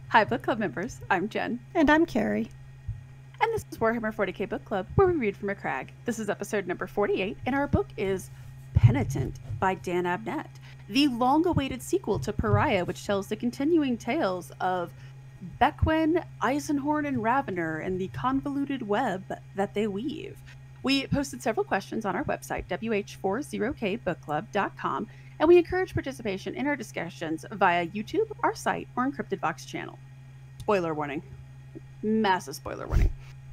Hi, book club members. I'm Jen. And I'm Carrie. And this is Warhammer 40k Book Club, where we read from a crag. This is episode number 48, and our book is Penitent by Dan Abnett, the long-awaited sequel to Pariah, which tells the continuing tales of Bequin, Eisenhorn, and Ravener and the convoluted web that they weave. We posted several questions on our website, WH40kbookclub.com, and we encourage participation in our discussions via YouTube, our site, or Encrypted Vox channel. Spoiler warning. Massive spoiler warning.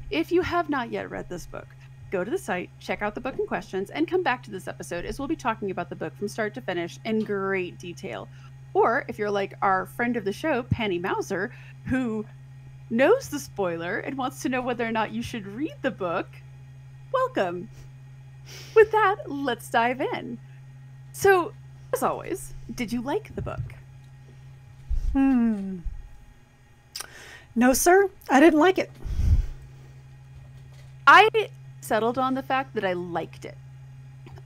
If you have not yet read this book, go to the site, check out the book in questions, and come back to this episode as we'll be talking about the book from start to finish in great detail. Or if you're like our friend of the show, Panny Mauser, who knows the spoiler and wants to know whether or not you should read the book, welcome. With that, let's dive in. So, as always, did you like the book? No, sir. I didn't like it. I settled on the fact that I liked it.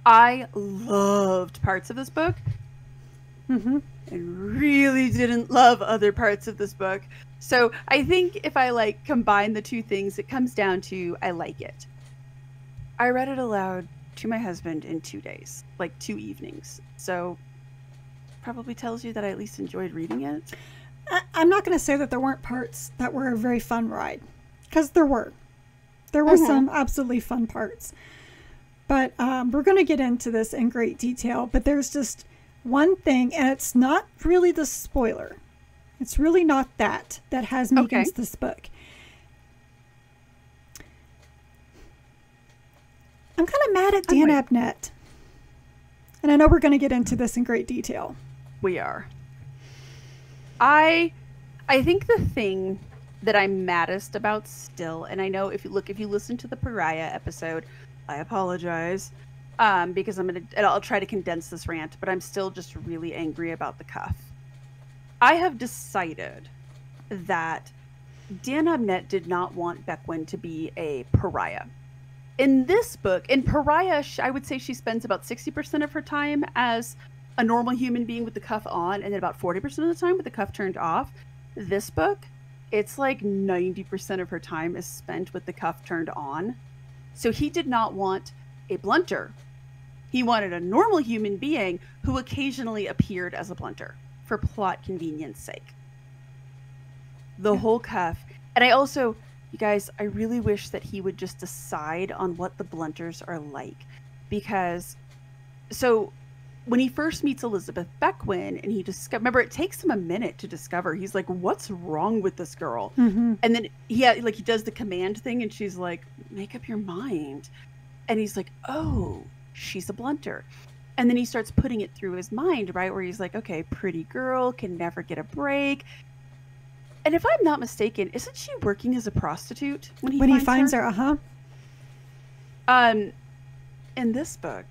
I loved parts of this book. And really didn't love other parts of this book. So I think if I combine the two things, it comes down to I like it. I read it aloud to my husband in 2 days, 2 evenings. So probably tells you that I at least enjoyed reading it. I'm not going to say that there weren't parts that were a very fun ride, because there were. There were some absolutely fun parts. But we're going to get into this in great detail. But there's just one thing, and it's not really the spoiler. It's really not that has me against this book. I'm kind of mad at Dan Abnett. And I know we're going to get into this in great detail. We are. I think the thing that I'm maddest about still, and I know if you listen to the Pariah episode, I apologize, because I'll try to condense this rant, but I'm still just really angry about the cuff. I have decided that Dan Abnett did not want Bequin to be a pariah. In this book, in Pariah, I would say she spends about 60% of her time as a normal human being with the cuff on, and then about 40% of the time with the cuff turned off. This book, it's like 90% of her time is spent with the cuff turned on. So he did not want a blunter. He wanted a normal human being who occasionally appeared as a blunter for plot convenience sake. The whole cuff. And I also, you guys, I really wish that he would just decide on what the blunters are like. Because, so when he first meets Elizabeth Bequin and he remember, it takes him a minute to discover. He's like, what's wrong with this girl? And then he does the command thing and she's like, make up your mind. And he's like, oh, she's a blunter. And then he starts putting it through his mind, right? Where he's like, okay, pretty girl, can never get a break. And if I'm not mistaken, isn't she working as a prostitute when he finds her? In this book,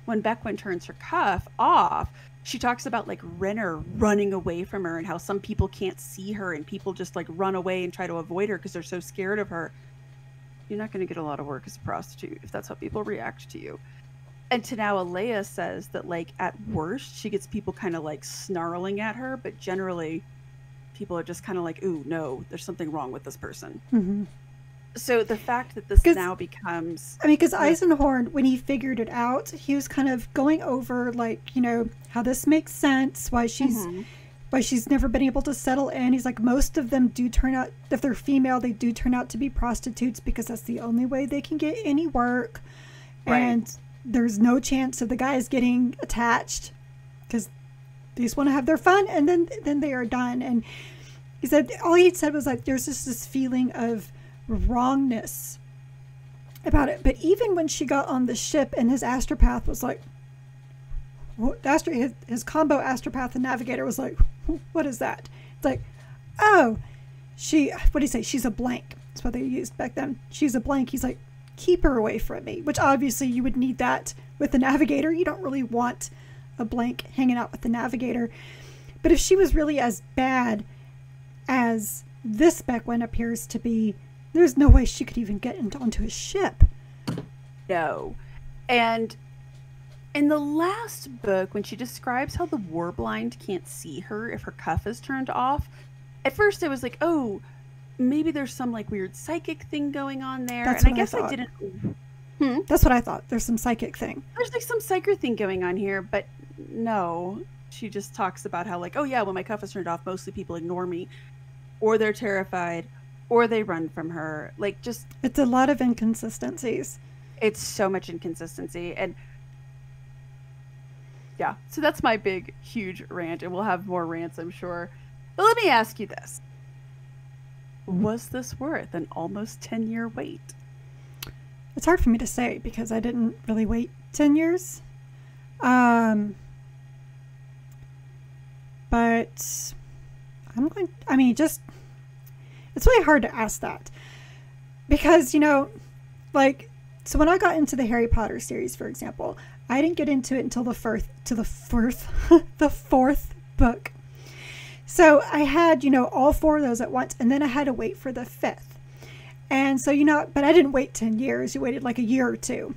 when Bequin turns her cuff off, she talks about Renner running away from her and how some people can't see her and people just run away and try to avoid her because they're so scared of her. You're not going to get a lot of work as a prostitute if that's how people react to you. And to now Alea says that at worst she gets people kind of snarling at her, but generally people are just kind of ooh, no, there's something wrong with this person. So the fact that this now becomes... I mean, because Eisenhorn, when he figured it out, he was kind of going over, how this makes sense, why she's never been able to settle in. He's like, most of them do turn out, if they're female, they do turn out to be prostitutes because that's the only way they can get any work. Right. And there's no chance of the guys getting attached because they just want to have their fun and then they are done. And he said, all he said was there's just this feeling of wrongness about it. But even when she got on the ship and his astropath was his combo astropath and navigator was what is that? It's oh, what do you say? She's a blank. That's what they used back then. She's a blank. He's like, keep her away from me, which obviously you would need that with the navigator. You don't really want a blank hanging out with the navigator. But if she was really as bad as this Bequin appears to be, there's no way she could even get onto his ship. No. And in the last book, when she describes how the warblind can't see her if her cuff is turned off, at first I was like, oh, maybe there's some like weird psychic thing going on there. That's and what I guess I I didn't. That's what I thought. There's some psychic thing. There's like some psychic thing going on here, but no. She just talks about how like, oh yeah, when my cuff is turned off, mostly people ignore me, or they're terrified, or they run from her. Like, just it's a lot of inconsistencies. It's so much inconsistency, and yeah. So that's my big, huge rant, and we'll have more rants, I'm sure. But let me ask you this: was this worth an almost 10-year wait? It's hard for me to say because I didn't really wait 10 years. But it's really hard to ask that because, like, so when I got into the Harry Potter series, for example, I didn't get into it until the fourth book. So I had, all 4 of those at once, and then I had to wait for the 5th. And so, but I didn't wait 10 years. You waited like a year or 2.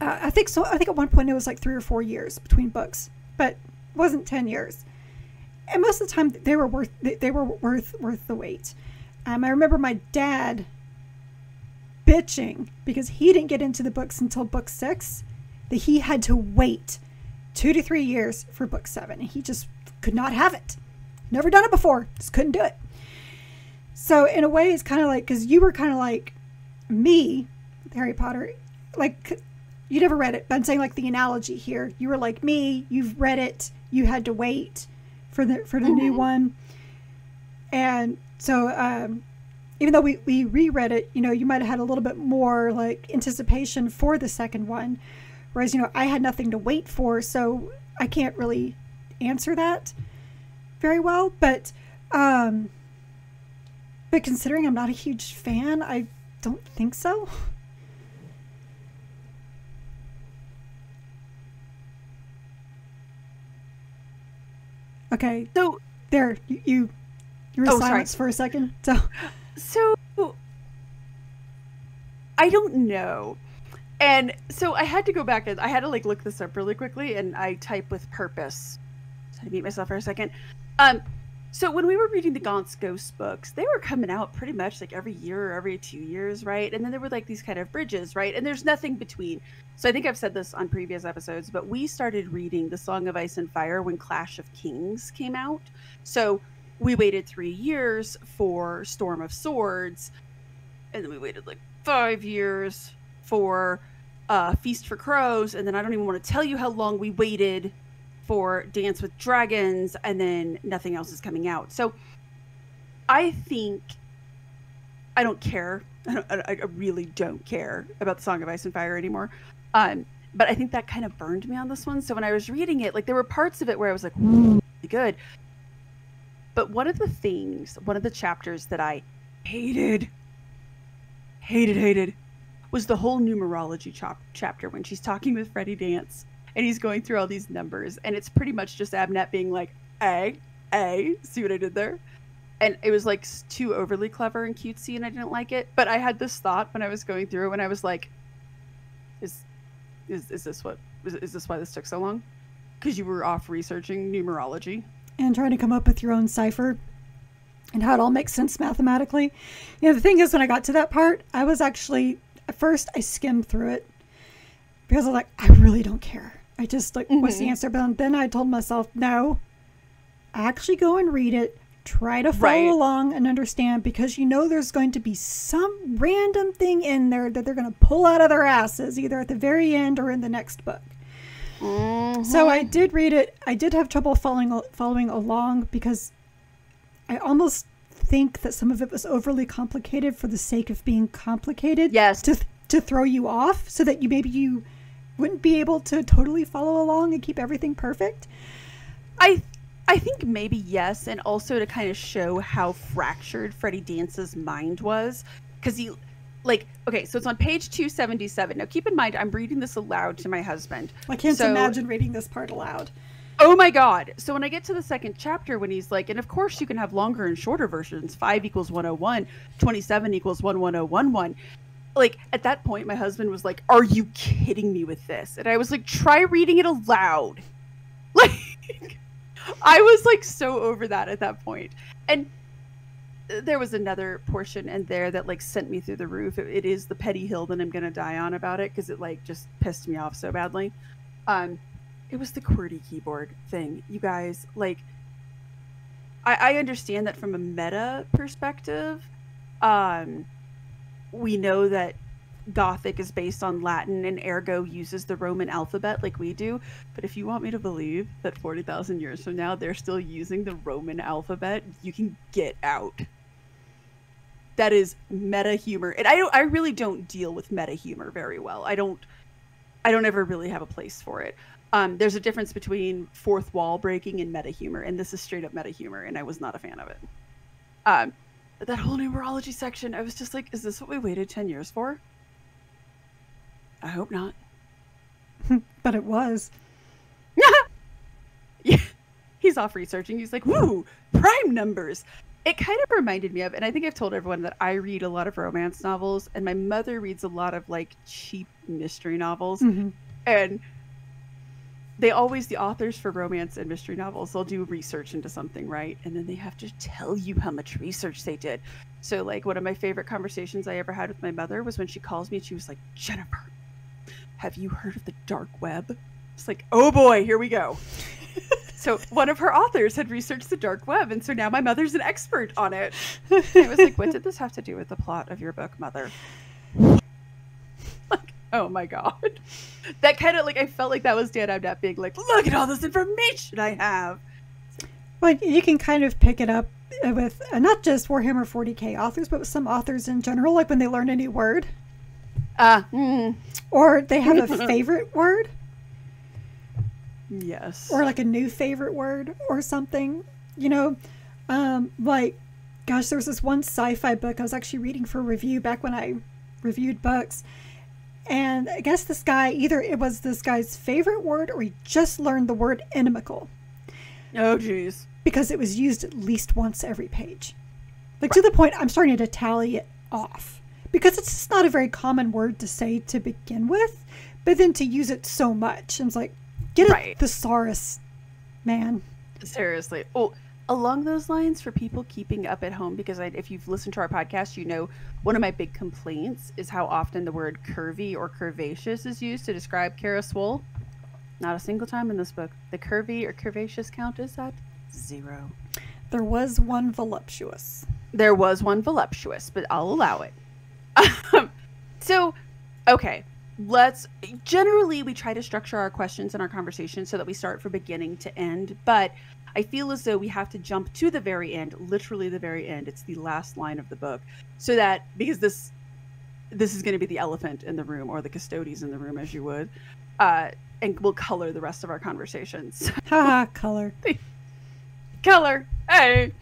I think so. I think at one point it was like 3 or 4 years between books, but it wasn't 10 years. And most of the time they were worth the wait. I remember my dad bitching because he didn't get into the books until book 6, that he had to wait 2 to 3 years for book 7. And he just could not have it. Never done it before. Just couldn't do it. So in a way, it's kind of like, because you were kind of like me, Harry Potter, like you never read it, but I'm saying like the analogy here. You were like me, you've read it, you had to wait for the new one. And so even though we reread it, you might have had a little bit more like anticipation for the second one. Whereas, I had nothing to wait for, so I can't really answer that very well. But considering I'm not a huge fan, I don't think so. Okay. So there, you were silent for a second. So I don't know. And so I had to go back and I had to like look this up really quickly, and I type with purpose. So I mute myself for a second. So when we were reading the Gaunt's Ghost books, they were coming out pretty much like every year or every 2 years, right? And then there were like these kind of bridges, right? And there's nothing between. So I think I've said this on previous episodes, but we started reading The Song of Ice and Fire when Clash of Kings came out. So we waited 3 years for Storm of Swords, and then we waited like 5 years for Feast for Crows, and then I don't even want to tell you how long we waited for Dance with Dragons, and then nothing else is coming out. So I think I don't care. I really don't care about The Song of Ice and Fire anymore. But I think that kind of burned me on this one. So when I was reading it, like there were parts of it where I was like, really good. But one of the chapters that I hated was the whole numerology chapter when she's talking with Freddie Dance and he's going through all these numbers, and it's pretty much just Abnett being like, A, see what I did there? And it was like too overly clever and cutesy, and I didn't like it. But I had this thought when I was going through, and I was like, is this why this took so long? Because you were off researching numerology and trying to come up with your own cipher and how it all makes sense mathematically. The thing is, when I got to that part, I was actually, at first I skimmed through it because I was like, I really don't care. I just like, what's the answer? But then I told myself, no, actually go and read it. Try to follow along and understand, because there's going to be some random thing in there that they're going to pull out of their asses, either at the very end or in the next book. So I did read it. I did have trouble following along because I almost think that some of it was overly complicated for the sake of being complicated. Yes. To throw you off so that you wouldn't be able to totally follow along and keep everything perfect. I think maybe yes, and also to kind of show how fractured Freddie Dance's mind was, because he, like, okay, so it's on page 277. Now keep in mind, I'm reading this aloud to my husband. I can't imagine reading this part aloud. Oh my God. So when I get to the second chapter, when he's like, and of course you can have longer and shorter versions, 5 equals 101, 27 equals 11011. Like, at that point, my husband was like, are you kidding me with this? And I was like, try reading it aloud. Like, I was like so over that at that point. And there was another portion in there that like sent me through the roof. It is the petty hill that I'm gonna die on about it because it like just pissed me off so badly. It was the QWERTY keyboard thing, you guys. Like, I understand that from a meta perspective. We know that Gothic is based on Latin and ergo uses the Roman alphabet like we do. But if you want me to believe that 40,000 years from now they're still using the Roman alphabet, you can get out. That is meta humor. And I really don't deal with meta humor very well. I don't ever really have a place for it. There's a difference between fourth wall breaking and meta humor, and this is straight up meta humor, and I was not a fan of it. But that whole numerology section, I was just like, is this what we waited 10 years for? I hope not. But it was. Yeah. He's off researching. He's like, woo, prime numbers. It kind of reminded me of, and I think I've told everyone that I read a lot of romance novels, and my mother reads a lot of like cheap mystery novels. Mm-hmm. And they always, the authors for romance and mystery novels, they'll do research into something, right? And then they have to tell you how much research they did. So like one of my favorite conversations I ever had with my mother was when she calls me and she was like, Jennifer, have you heard of the dark web? It's like, oh boy, here we go. So one of her authors had researched the dark web, and so now my mother's an expert on it. And I was like, what did this have to do with the plot of your book, Mother? Like, oh my god. That kind of like, I felt like that was Dan Abnett being like, look at all this information I have. Well, you can kind of pick it up with not just Warhammer 40k authors, but with some authors in general, like when they learn a new word. Or they have a favorite word. Yes. Or like a new favorite word or something. You know, like, gosh, there was this one sci-fi book I was actually reading for review back when I reviewed books. And I guess this guy, either it was this guy's favorite word or he just learned the word inimical. Oh, geez. Because it was used at least once every page. Like, to the point I'm starting to tally it off. Because it's just not a very common word to say to begin with. But then to use it so much. I was like, get a thesaurus, man. Seriously. Oh, along those lines, for people keeping up at home, because if you've listened to our podcast, you know one of my big complaints is how often the word curvy or curvaceous is used to describe Kara Swole. Not a single time in this book. The curvy or curvaceous count is at 0. There was one voluptuous. There was one voluptuous, but I'll allow it. So, okay. Generally, we try to structure our questions and our conversation so that we start from beginning to end, but I feel as though we have to jump to the very end, literally the very end. It's the last line of the book, so that, because this is going to be the elephant in the room, or the custodies in the room, as you would, and will color the rest of our conversations. Haha, color. Color. Hey.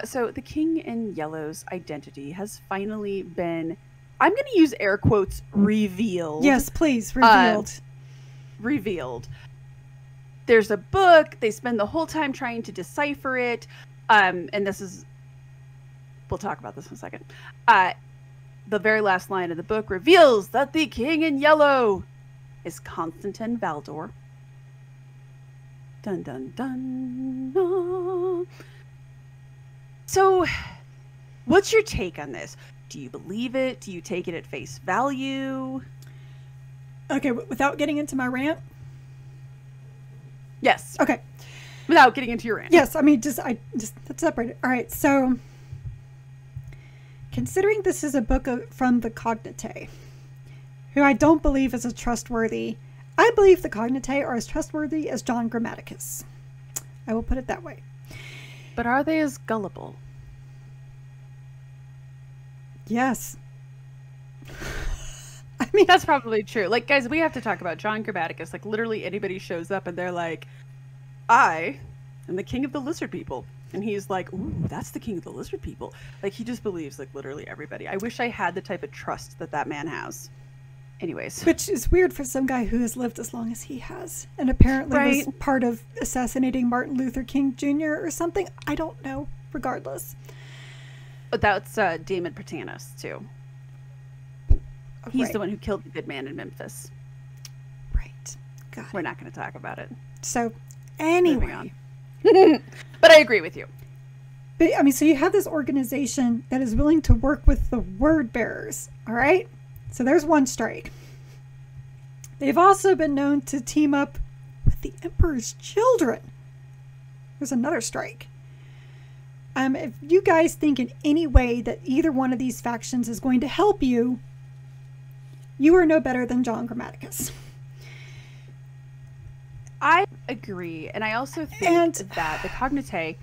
So the King in Yellow's identity has finally been, I'm going to use air quotes, revealed. Yes, please, revealed. Revealed. There's a book. They spend the whole time trying to decipher it. And this is, we'll talk about this in a second. The very last line of the book reveals that the King in Yellow is Constantine Valdor. Dun, dun, dun, dun. So, what's your take on this? Do you believe it? Do you take it at face value? Okay, without getting into my rant? Yes. Okay. Without getting into your rant. Yes, I mean, let's separate it. All right, so considering this is a book from the Cognitae, who I don't believe is trustworthy, I believe the Cognitae are as trustworthy as John Grammaticus. I will put it that way. But are they as gullible? Yes. I mean, that's probably true. Like, guys, we have to talk about John Grammaticus. Like, literally anybody shows up and they're like, I am the king of the lizard people. And he's like, ooh, that's the king of the lizard people. Like, he just believes, like, literally everybody. I wish I had the type of trust that man has. Anyways. Which is weird for some guy who has lived as long as he has. And apparently was part of assassinating Martin Luther King Jr. or something. I don't know. Regardless. But that's Damon Pratanus, too. He's the one who killed the good man in Memphis. Right. God. We're not going to talk about it. So, anyway. Moving on. But I agree with you. But I mean, so you have this organization that is willing to work with the word bearers. All right. So there's one strike. They've also been known to team up with the Emperor's children. There's another strike. If you guys think in any way that either one of these factions is going to help you, you are no better than John Grammaticus. I agree. And I also think that the Cognitae...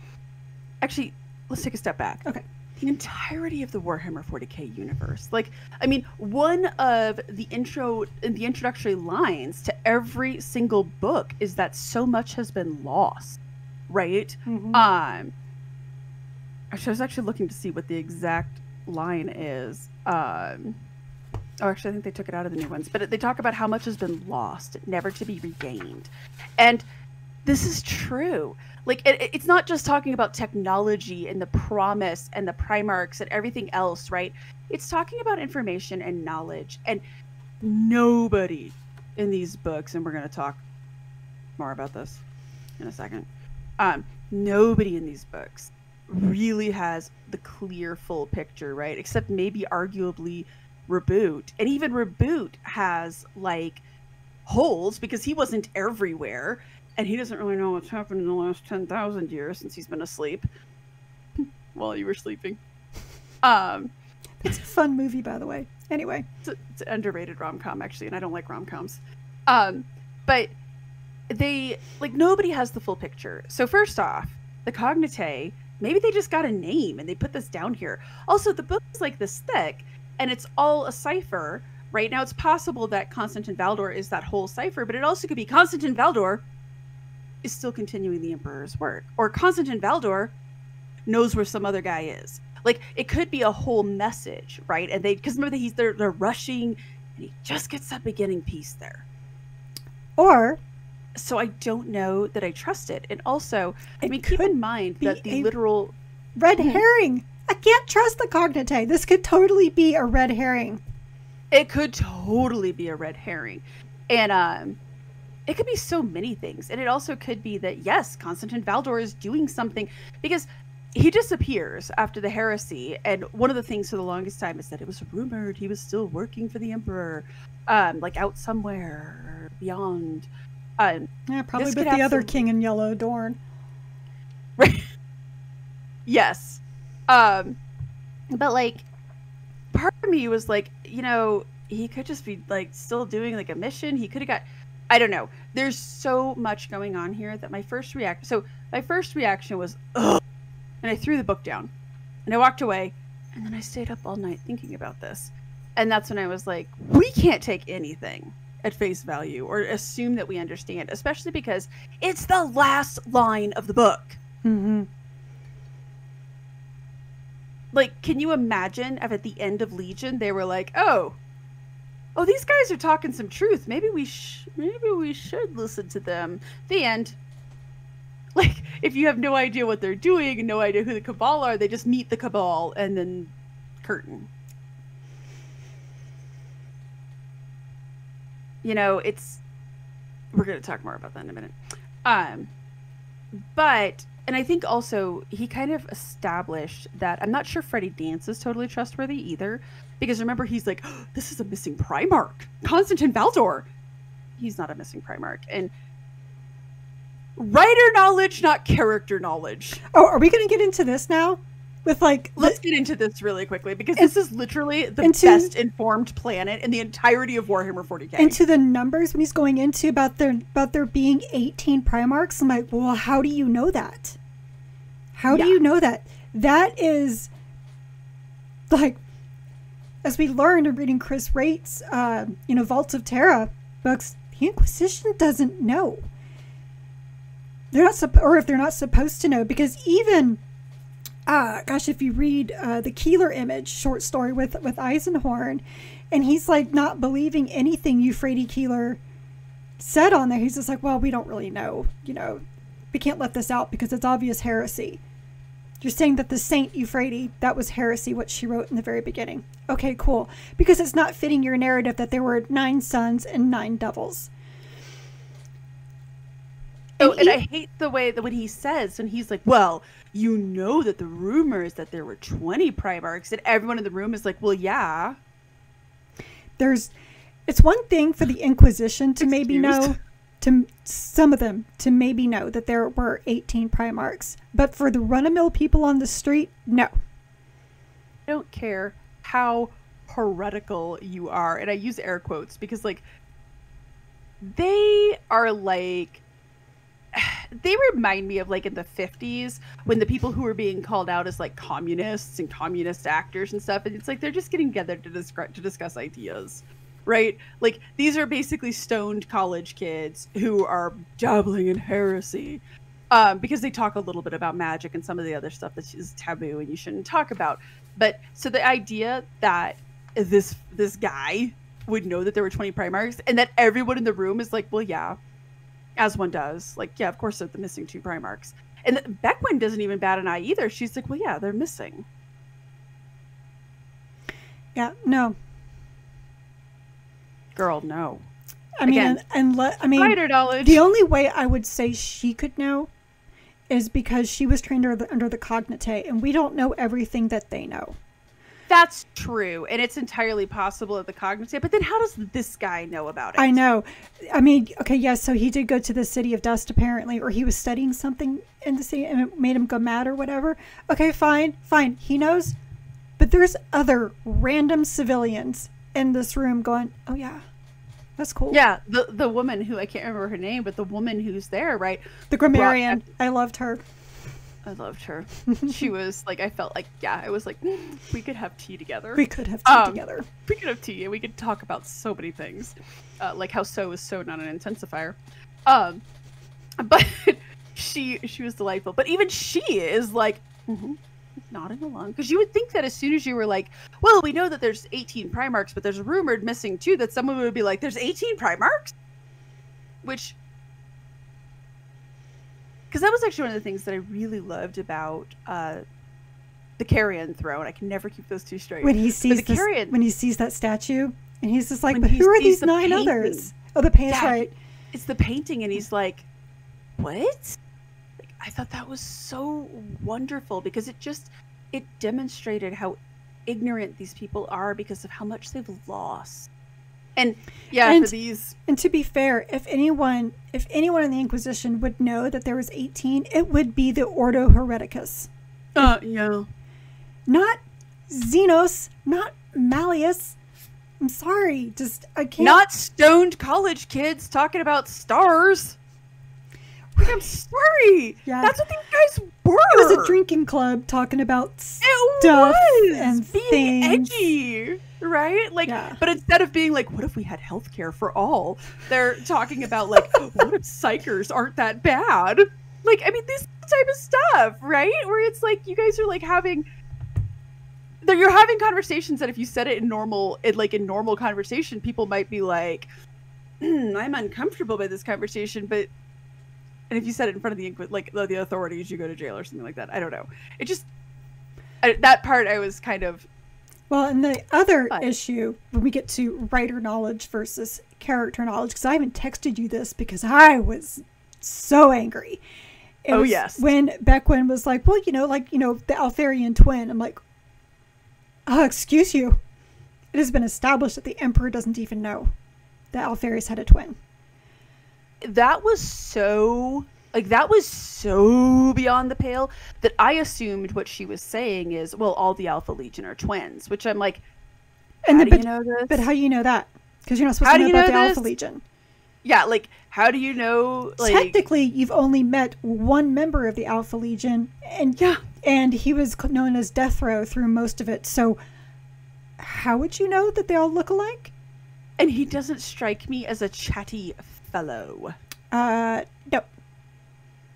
Actually, let's take a step back. Okay. The entirety of the Warhammer 40k universe. Like, I mean, one of the introductory lines to every single book is that so much has been lost, right? Mm-hmm. I was actually looking to see what the exact line is. Oh, actually, I think they took it out of the new ones. But they talk about how much has been lost, never to be regained. And this is true. Like, it's not just talking about technology and the promise and the Primarchs and everything else, right? It's talking about information and knowledge. And nobody in these books, and we're going to talk more about this in a second, nobody in these books really has the clear full picture, right? Except maybe arguably Reboot. And even Reboot has, like, holes because he wasn't everywhere. And he doesn't really know what's happened in the last 10,000 years since he's been asleep while you were sleeping. It's a fun movie, by the way. Anyway. It's an underrated rom-com, actually, and I don't like rom-coms. But they, like, nobody has the full picture. So first off, the Cognitae, maybe they just got a name and they put this down here. Also, the book is like this thick, and it's all a cipher. Right now, it's possible that Constantine Valdor is that whole cipher, but it also could be Constantine Valdor is still continuing the Emperor's work, or Constantine Valdor knows where some other guy is. Like, it could be a whole message, right? And because remember that they're rushing, and he just gets that beginning piece there. Or, so I don't know that I trust it. And also, I mean, keep in mind that the literal red herring. I can't trust the Cognitae. This could totally be a red herring. It could totally be a red herring, and it could be so many things. And it also could be that, yes, Constantine Valdor is doing something, because he disappears after the heresy. And one of the things for the longest time is that it was rumored he was still working for the Emperor, like out somewhere beyond. Yeah, probably with the other king in yellow, Dorn. Right. Yes. But like, part of me was like, you know, he could just be like still doing like a mission. He could have got, I don't know. There's so much going on here that my first reaction was, ugh, and I threw the book down and I walked away, and then I stayed up all night thinking about this. And that's when I was like, we can't take anything at face value or assume that we understand, especially because it's the last line of the book. Mm-hmm. Like, can you imagine if at the end of Legion they were like, oh, these guys are talking some truth. Maybe we should listen to them. The end. Like, if you have no idea what they're doing and no idea who the Cabal are, they just meet the Cabal and then curtain. You know, we're going to talk more about that in a minute. But, and I think also he kind of established that, I'm not sure Freddie Dance is totally trustworthy either, because remember, he's like, oh, this is a missing Primarch, Constantine Valdor. He's not a missing Primarch. And writer knowledge, not character knowledge. Oh, are we going to get into this now? With like, let's get into this really quickly, because this is literally the best informed planet in the entirety of Warhammer 40k. And to the numbers when he's going into about there being 18 Primarchs, I'm like, well, how do you know that? How do you know that? That is like, as we learned in reading Chris Rait's, Vaults of Terra books, the Inquisition doesn't know. They're not or if they're not supposed to know, because even. Gosh, if you read the Keeler Image short story with Eisenhorn, and he's like not believing anything Euphrates Keeler said on there. He's just like, well, we don't really know. You know, we can't let this out because it's obvious heresy. You're saying that the Saint Euphrates, that was heresy, what she wrote in the very beginning. Okay, cool. Because it's not fitting your narrative that there were 9 sons and 9 devils. Oh, and I hate the way that when he's like, well, you know that the rumor is that there were 20 Primarchs, and everyone in the room is like, well, yeah. It's one thing for the Inquisition to maybe know, to some of them to maybe know that there were 18 Primarchs, but for the run-of-mill people on the street, no. I don't care how heretical you are, and I use air quotes because, like, they are like, they remind me of, like, in the 50s when the people who were being called out as, like, communists and communist actors and stuff, and it's like they're just getting together to discuss ideas, right? Like, these are basically stoned college kids who are dabbling in heresy because they talk a little bit about magic and some of the other stuff that is taboo and you shouldn't talk about. But so the idea that this guy would know that there were 20 Primarchs and that everyone in the room is like, well, yeah, as one does. Like, yeah, of course they're the missing 2 Primarchs. And Beckwin doesn't even bat an eye either. She's like, well, yeah, they're missing. Yeah, no. Girl, no. I mean, Spider knowledge. The only way I would say she could know is because she was trained under the Cognite, and we don't know everything that they know. That's true, and it's entirely possible that the Cognite, but then how does this guy know about it? I know. I mean, okay, yes, so he did go to the City of Dust, apparently, or he was studying something in the city, and it made him go mad or whatever. Okay, fine, he knows. But there's other random civilians in this room going, oh yeah, that's cool. Yeah, the woman who, I can't remember her name, but the woman who's there, right? The grammarian. I loved her. I loved her. She was like, I felt like, yeah, I was like, we could have tea together. We could have tea together. We could have tea and we could talk about so many things. Like how so is so not an intensifier. But she was delightful. But even she is like, nodding along. Because you would think that as soon as you were like, well, we know that there's 18 Primarchs, but there's rumored missing too, that someone would be like, there's 18 Primarchs? Which... Because that was actually one of the things that I really loved about the Carrion Throne. I can never keep those two straight. When he sees when he sees that statue, and he's just like, but who are these 9 others? Oh, the paint's right. It's the painting, and he's like, what? Like, I thought that was so wonderful because it demonstrated how ignorant these people are because of how much they've lost. And yeah, for these, and to be fair, if anyone in the Inquisition would know that there was 18, it would be the Ordo Hereticus. Yeah. Not Xenos, not Malleus. I'm sorry, I can't. Not stoned college kids talking about stars. Like, I'm sorry. Yeah. That's what these guys were. It was a drinking club talking about stuff and being things. Edgy. Right? Like, but instead of being like, what if we had healthcare for all? They're talking about like, what if psychers aren't that bad? Like, I mean, this type of stuff, right? Where it's like, you guys are like you're having conversations that if you said it in normal conversation, people might be like, I'm uncomfortable by this conversation, but and if you said it in front of the authorities, you go to jail or something like that. I don't know. It just that part I was kind of. Well, and the other issue, when we get to writer knowledge versus character knowledge, because I haven't texted you this because I was so angry. Yes. When Beckwin was like, well, the Altharian twin. I'm like, oh, excuse you. It has been established that the Emperor doesn't even know that Altharius had a twin. That was so beyond the pale that I assumed what she was saying is, well, all the Alpha Legion are twins, which I'm like, how do you know this? But how do you know that? Because you're not supposed to know about the Alpha Legion. Yeah, like, how do you know? Like, technically, you've only met one member of the Alpha Legion, and he was known as Death Row through most of it. So, how would you know that they all look alike? And he doesn't strike me as a chatty fellow. No.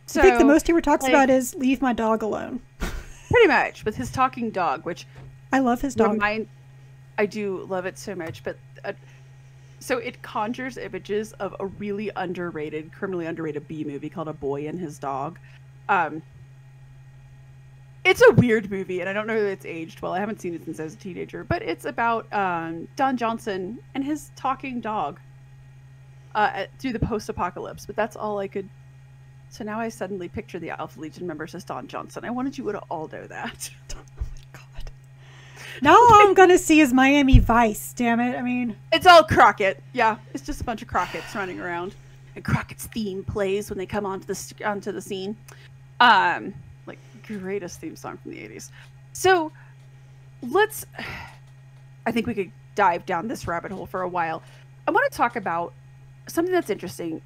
So, I think the most he ever talks about is leave my dog alone. Pretty much, with his talking dog, which I love his dog. I do love it so much, but so it conjures images of a really criminally underrated B movie called A Boy and His Dog. It's a weird movie, and I don't know if it's aged well. I haven't seen it since I was a teenager, but it's about Don Johnson and his talking dog through the post-apocalypse. But that's all I could So now I suddenly picture the Alpha Legion members as Don Johnson. I wanted you to all know that. Oh my God. Now all I'm gonna see is Miami Vice. Damn it! I mean, it's all Crockett. Yeah, it's just a bunch of Crocketts running around, and Crockett's theme plays when they come onto the scene. Like greatest theme song from the '80s. So let's. I think we could dive down this rabbit hole for a while. I want to talk about something that's interesting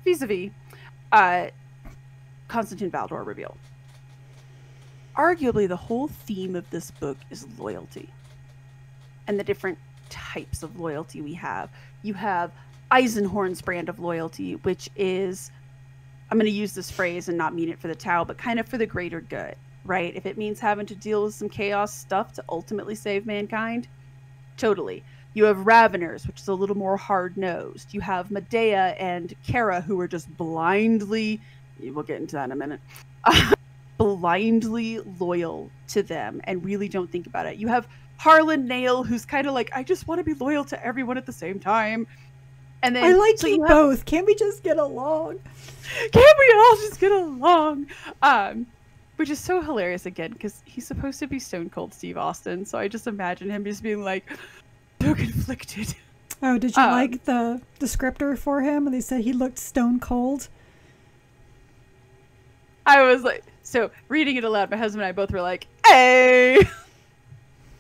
vis-a-vis Constantine Valdor reveal. Arguably, the whole theme of this book is loyalty and the different types of loyalty we have. You have Eisenhorn's brand of loyalty, which is, I'm going to use this phrase and not mean it for the Tau, but kind of for the greater good, right? If it means having to deal with some chaos stuff to ultimately save mankind, totally. You have Raveners, which is a little more hard-nosed. You have Medea and Kara, who are just blindly, we'll get into that in a minute, blindly loyal to them and really don't think about it. You have Harlan Nail, who's kind of like, I just want to be loyal to everyone at the same time. And then I like so you both. Can't we just get along? Can't we all just get along? Which is so hilarious again, because he's supposed to be Stone Cold Steve Austin, so I just imagine him just being like, so conflicted. Oh, did you like the descriptor for him? They said he looked stone cold. I was like, so reading it aloud, my husband and I both were like, hey!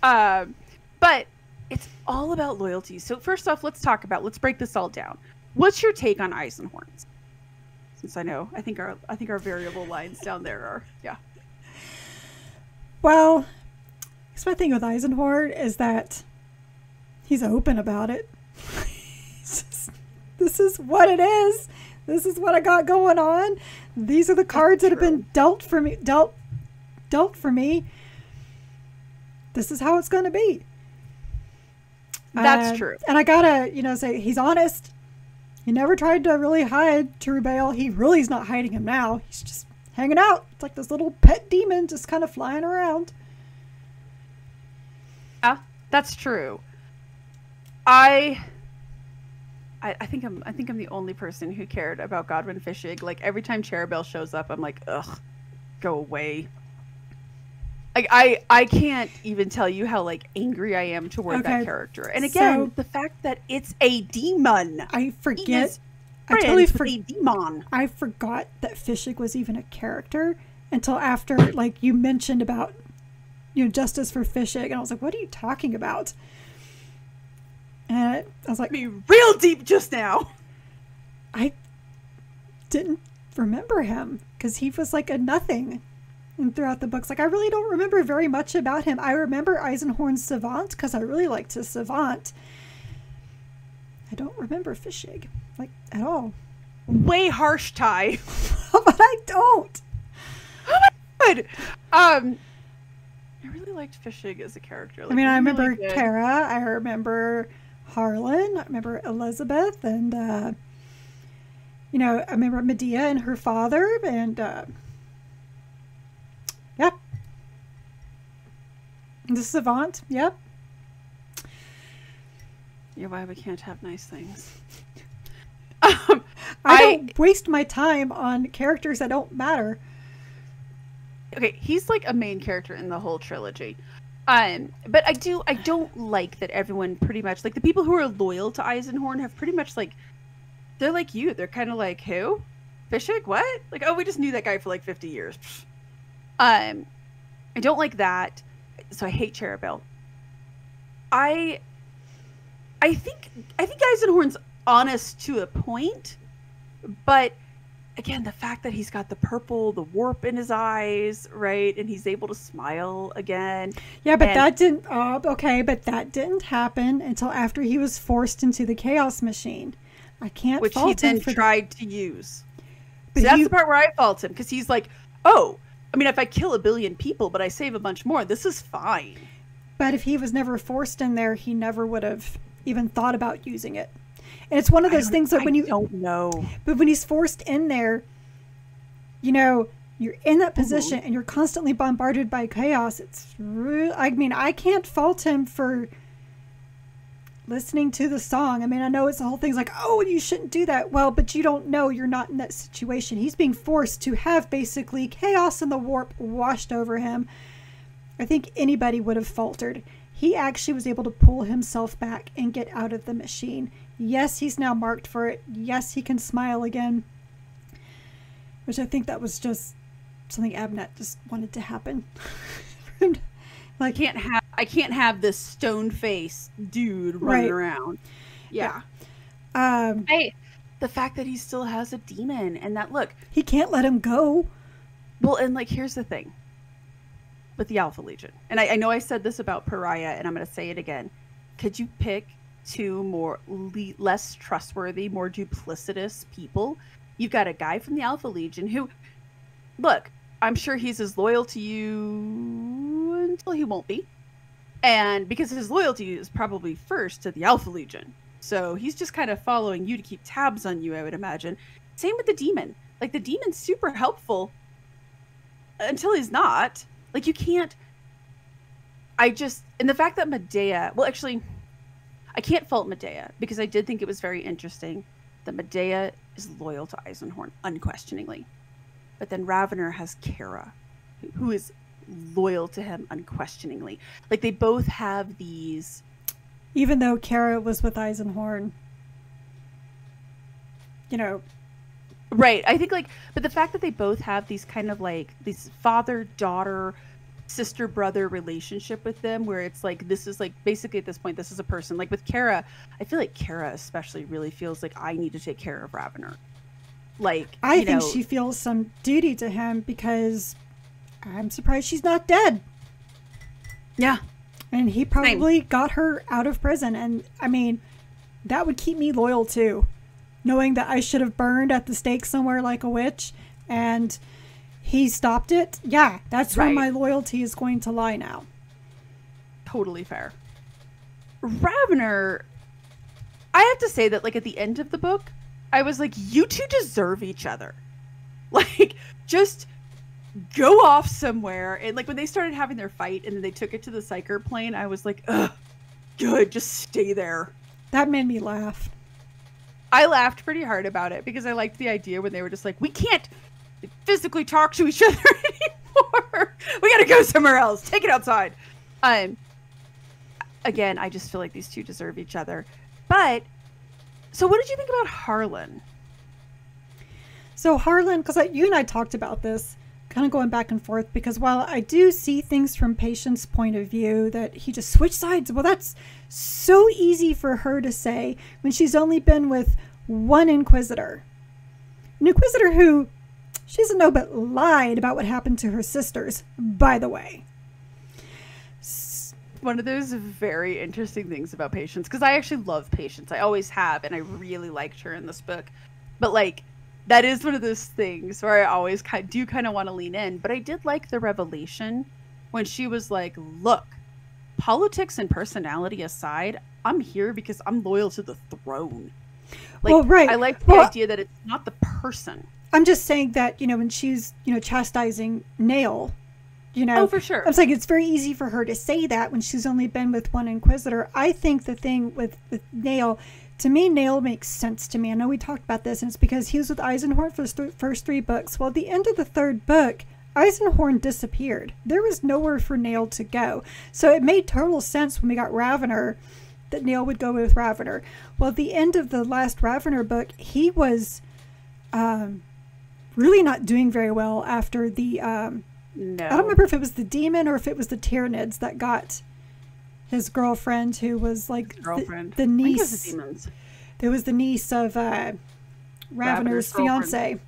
But it's all about loyalty. So first off, let's break this all down. What's your take on Eisenhorns? Since I think our variable lines down there are, yeah. Well, my thing with Eisenhorn is that he's open about it. This is what it is. This is what I got going on. These are the cards that have been dealt for me. Dealt for me. This is how it's going to be. That's true. And I gotta, say he's honest. He never tried to really hide Cherubale. He really is not hiding him now. He's just hanging out. It's like this little pet demon just kind of flying around. Yeah, that's true. I think I'm the only person who cared about Godwin Fishig. Like every time Cherubale shows up, I'm like, ugh, go away. Like I can't even tell you how like angry I am toward that character. And again, the fact that it's a demon. I totally forgot a demon. I forgot that Fishig was even a character until after like you mentioned about justice for Fishig, and I was like, what are you talking about? And I was like, be real deep just now. I didn't remember him because he was like a nothing. And throughout the books, like I really don't remember very much about him. I remember Eisenhorn's Savant because I really liked his Savant. I don't remember Fishig, like at all. Way harsh, Ty. But I don't. Oh my god. I really liked Fishig as a character. Like, I mean, I remember Kara. I remember Harlan. I remember Elizabeth, and I remember Medea and her father, and yeah. The Savant, yep. Yeah, why we can't have nice things. I don't waste my time on characters that don't matter. Okay, he's like a main character in the whole trilogy. But I don't like that everyone pretty much, like the people who are loyal to Eisenhorn have pretty much like, they're like you. They're kind of like, who? Fishig? What? Like, oh, we just knew that guy for like 50 years. I don't like that. So I hate Cherubale. I think Eisenhorn's honest to a point, but again, the fact that he's got the purple, the warp in his eyes, right, and he's able to smile again. Yeah, but that didn't. But that didn't happen until after he was forced into the Chaos Machine. I can't which fault he him then tried to use. But so that's the part where I fault him, because he's like, oh, I mean, if I kill 1 billion people, but I save a bunch more, this is fine. But if he was never forced in there, he never would have even thought about using it. And it's one of those things that when you don't know, but when he's forced in there, you're in that position and you're constantly bombarded by chaos. It's real. I mean, I can't fault him for listening to the song. I mean, I know it's the whole thing's like, oh, you shouldn't do that. Well, but you don't know, you're not in that situation. He's being forced to have basically chaos and the warp washed over him. I think anybody would have faltered. He actually was able to pull himself back and get out of the machine. Yes, he's now marked for it. Yes, he can smile again. Which I think that was just something Abnett just wanted to happen. Like, I can't have this stone faced dude running around. Yeah. The fact that he still has a demon, and that, look, he can't let him go. Well, and like, here's the thing with the Alpha Legion, and I know I said this about Pariah, and I'm going to say it again. Could you pick two less trustworthy, more duplicitous people? You've got a guy from the Alpha Legion who, look, I'm sure he's as loyal to you until he won't be. And because his loyalty is probably first to the Alpha Legion. So he's just kind of following you to keep tabs on you, I would imagine. Same with the demon. Like, the demon's super helpful until he's not. Like, you can't... And the fact that Medea... Well, actually, I can't fault Medea, because I did think it was very interesting that Medea is loyal to Eisenhorn, unquestioningly. But then Ravener has Kara, who is loyal to him unquestioningly. Like, they both have these... Even though Kara was with Eisenhorn, you know... Right. I think, like... But the fact that they both have these kind of, like, these father-daughter, sister-brother relationship with them, where it's like, this is, like, basically at this point, this is a person. Like, with Kara, I feel like Kara especially really feels like I need to take care of Ravener. Like, I think she feels some duty to him, because I'm surprised she's not dead. Yeah. And he probably got her out of prison. And I mean, that would keep me loyal too. Knowing that I should have burned at the stake somewhere like a witch and he stopped it. Yeah, that's where my loyalty is going to lie now. Totally fair. Ravener, I have to say that, like, at the end of the book, I was like, you two deserve each other. Like, just go off somewhere. And, like, when they started having their fight and then they took it to the Psyker plane, I was like, ugh, good, just stay there. That made me laugh. I laughed pretty hard about it because I liked the idea when they were just like, we can't physically talk to each other anymore. We gotta go somewhere else. Take it outside. Again, I just feel like these two deserve each other. But, so what did you think about Harlan? So Harlan, because you and I talked about this, kind of going back and forth, because while I do see things from Patient's point of view, that he just switched sides, well, that's so easy for her to say when she's only been with one Inquisitor. An Inquisitor who, she doesn't know but lied about what happened to her sisters, by the way. One of those very interesting things about Patience, because I actually love Patience. I always have, and I really liked her in this book. But, like, that is one of those things where I always do kind of want to lean in. But I did like the revelation when she was like, look, politics and personality aside, I'm here because I'm loyal to the throne. Like, well, right. I like the idea that it's not the person. I'm just saying that, you know, when she's, you know, chastising Nail, you know. Oh, for sure. I was like, it's very easy for her to say that when she's only been with one Inquisitor. I think the thing with Nail... To me, Nail makes sense to me. I know we talked about this, and it's because he was with Eisenhorn for the first 3 books. Well, at the end of the 3rd book, Eisenhorn disappeared. There was nowhere for Nail to go. So it made total sense when we got Ravener that Nail would go with Ravener. Well, at the end of the last Ravener book, he was really not doing very well after the... No. I don't remember if it was the demon or if it was the Tyranids that got... his girlfriend, who was like the niece. It was the niece of Ravener's fiance.